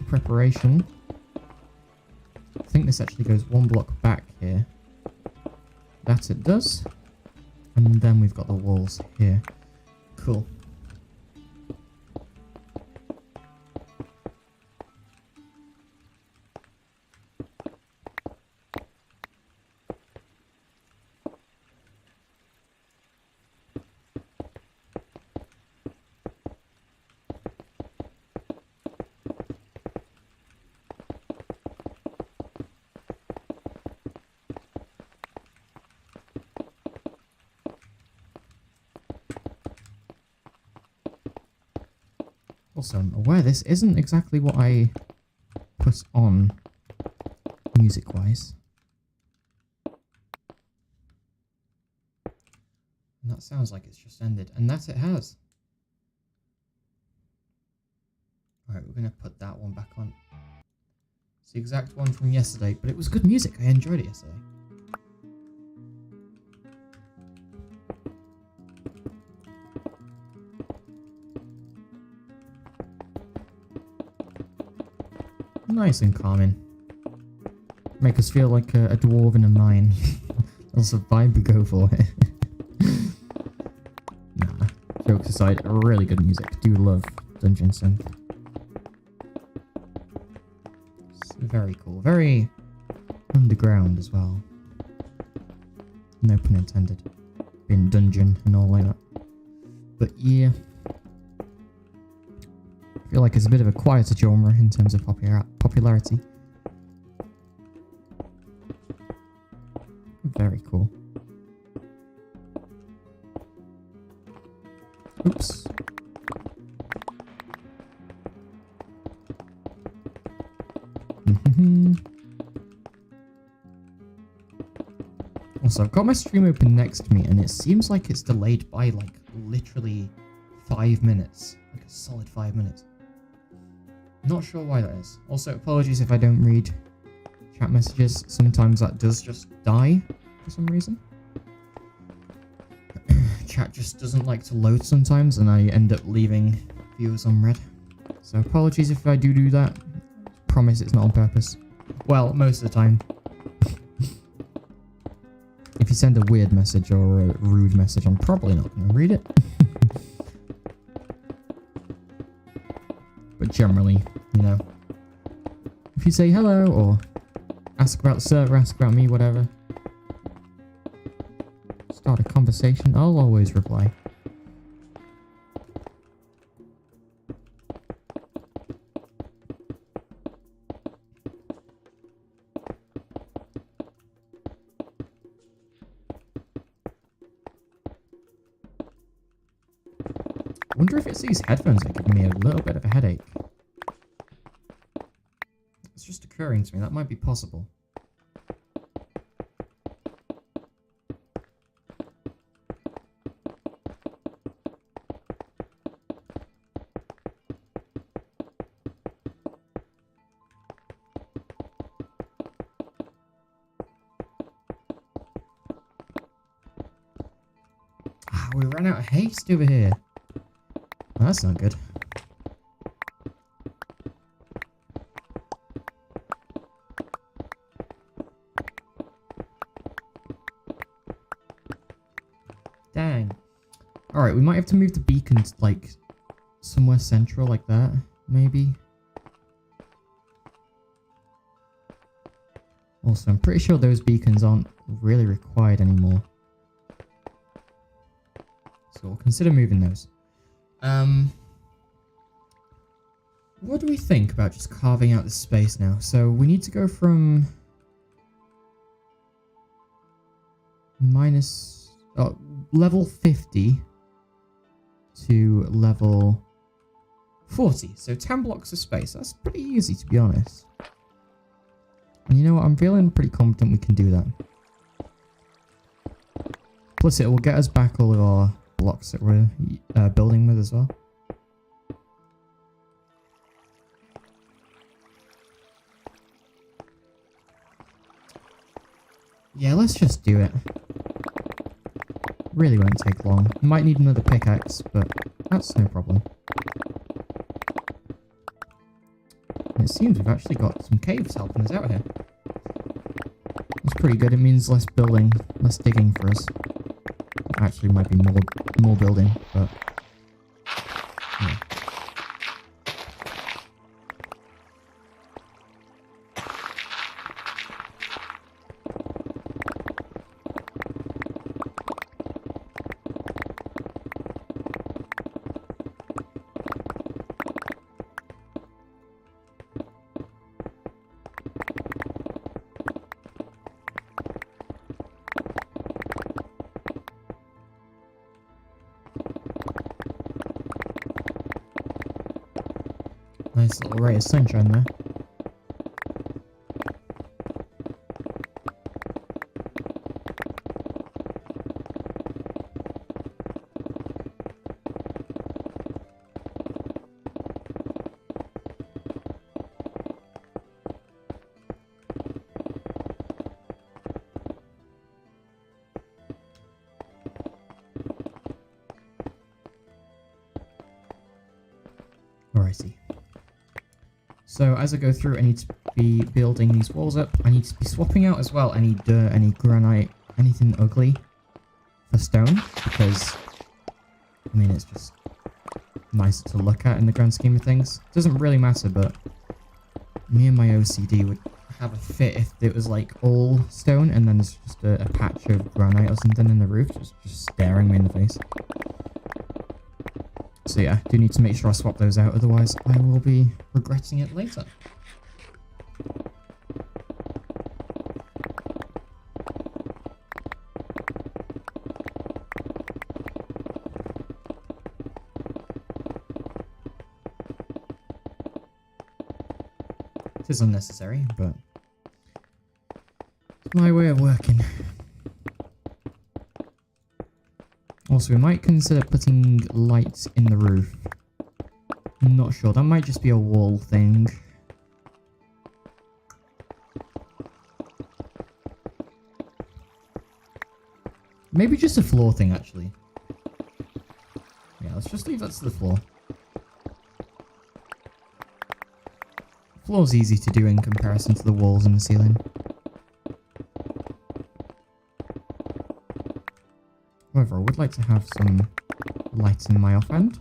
preparation. I think this actually goes 1 block back here. That it does. And then we've got the walls here. Cool. Also, I'm aware this isn't exactly what I put on music-wise. And that sounds like it's just ended. And that it has. Alright, we're going to put that one back on. It's the exact one from yesterday, but it was good music. I enjoyed it yesterday. Nice and calming. Make us feel like a dwarf in a mine. That's the vibe we go for it. Nah, jokes aside, really good music. Do love Dungeon Synth. It's very cool. Very underground as well. No pun intended. Being dungeon and all like that. But yeah. I feel like it's a bit of a quieter genre in terms of popularity. Very cool. Oops. Also, I've got my stream open next to me and it seems like it's delayed by like literally 5 minutes. Like a solid 5 minutes. Not sure why that is. Also, apologies if I don't read chat messages. Sometimes that does just die for some reason. Chat just doesn't like to load sometimes, and I end up leaving viewers unread. So apologies if I do that. Promise it's not on purpose. Well, most of the time. If you send a weird message or a rude message, I'm probably not going to read it. But generally, you know, if you say hello or ask about the server, ask about me, whatever, start a conversation, I'll always reply. I wonder if it's these headphones that give me a little bit of a headache. It's just occurring to me, that might be possible. we ran out of haste over here. That's not good. Dang. Alright, we might have to move the beacon to, like, somewhere central like that, maybe. Also, I'm pretty sure those beacons aren't really required anymore. So we'll consider moving those. What do we think about just carving out this space now? So we need to go from level 50 to level 40. So 10 blocks of space. That's pretty easy, to be honest. And you know what? I'm feeling pretty confident we can do that. Plus, it will get us back all of our blocks that we're building with as well. Yeah, let's just do it. Really won't take long. Might need another pickaxe, but that's no problem. And it seems we've actually got some caves helping us out here. That's pretty good. It means less building, less digging for us. Actually, might be more building, but yeah. Nice little ray of sunshine there. Alrighty. So as I go through, I need to be building these walls up. I need to be swapping out as well any dirt, any granite, anything ugly for stone, because, I mean, it's just nicer to look at in the grand scheme of things. Doesn't really matter, but me and my OCD would have a fit if it was like all stone and then there's just a patch of granite or something in the roof just staring me in the face. So yeah, do need to make sure I swap those out, otherwise I will be regretting it later. It is unnecessary, but it's my way of working. Also, we might consider putting lights in the roof. I'm not sure. That might just be a wall thing. Maybe just a floor thing, actually. Yeah, let's just leave that to the floor. The floor's easy to do in comparison to the walls and the ceiling. However, I would like to have some lights in my offhand.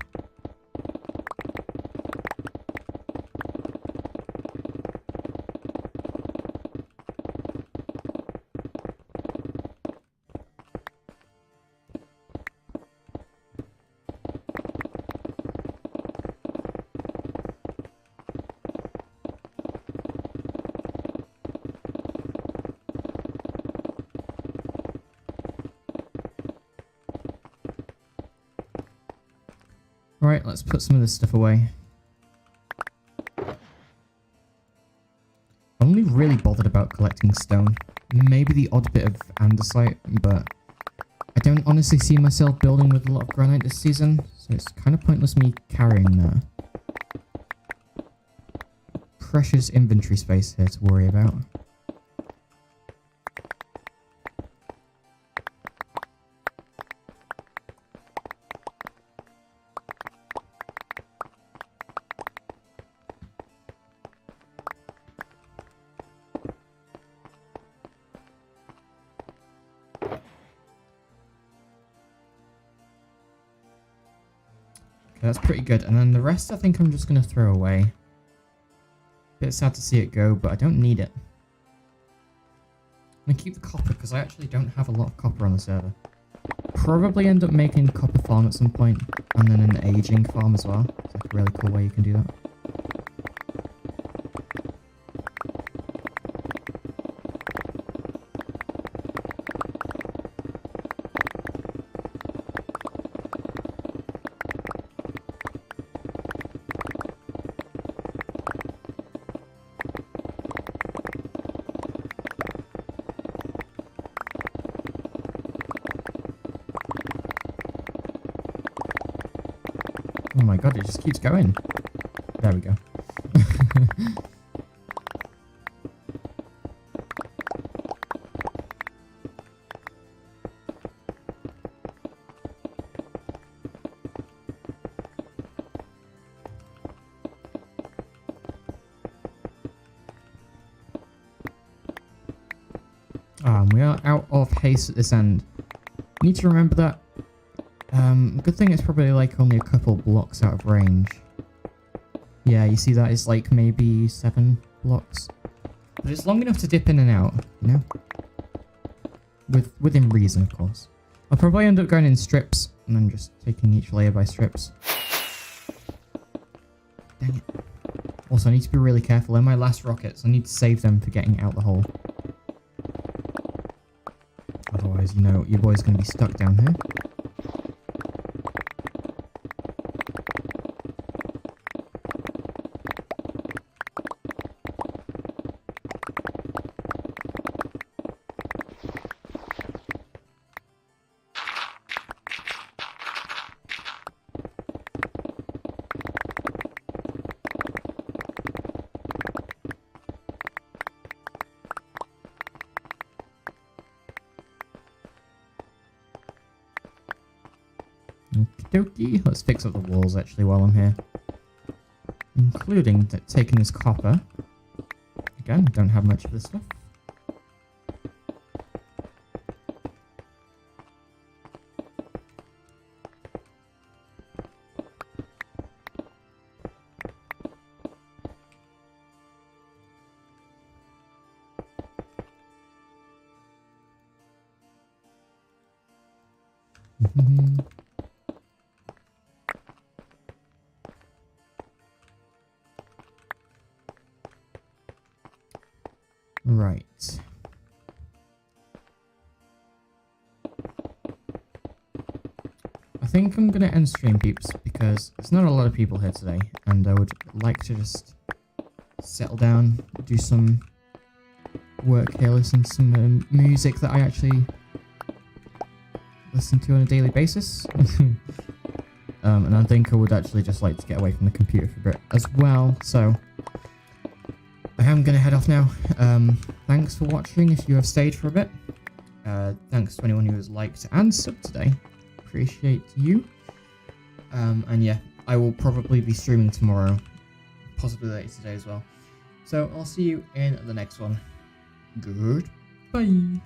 Alright, let's put some of this stuff away. I'm only really bothered about collecting stone. Maybe the odd bit of andesite, but I don't honestly see myself building with a lot of granite this season, so it's kind of pointless me carrying that. Precious inventory space here to worry about. Okay, that's pretty good. And then the rest I think I'm just going to throw away. Bit sad to see it go, but I don't need it. I'm going to keep the copper because I actually don't have a lot of copper on the server. Probably end up making a copper farm at some point, and then an aging farm as well. It's like a really cool way you can do that. Oh my god, it just keeps going. There we go. We are out of haste at this end. Need to remember that. Good thing it's probably like only a couple blocks out of range. Yeah, you see that is like maybe 7 blocks. But it's long enough to dip in and out, you know? Within reason, of course. I'll probably end up going in strips and then just taking each layer by strips. Dang it. Also, I need to be really careful. They're my last rockets. I need to save them for getting out the hole. Otherwise, you know, your boy's going to be stuck down here. Okie dokie. Let's fix up the walls actually while I'm here. Including taking this copper. Again, don't have much of this stuff. Right. I think I'm gonna end stream, peeps, because there's not a lot of people here today, and I would like to just settle down, do some work here, listen to some music that I actually listen to on a daily basis. And I think I would actually just like to get away from the computer for a bit as well, so I am going to head off now. Thanks for watching if you have stayed for a bit. Thanks to anyone who has liked and subbed today. Appreciate you. And yeah, I will probably be streaming tomorrow, possibly later today as well. So I'll see you in the next one. Goodbye.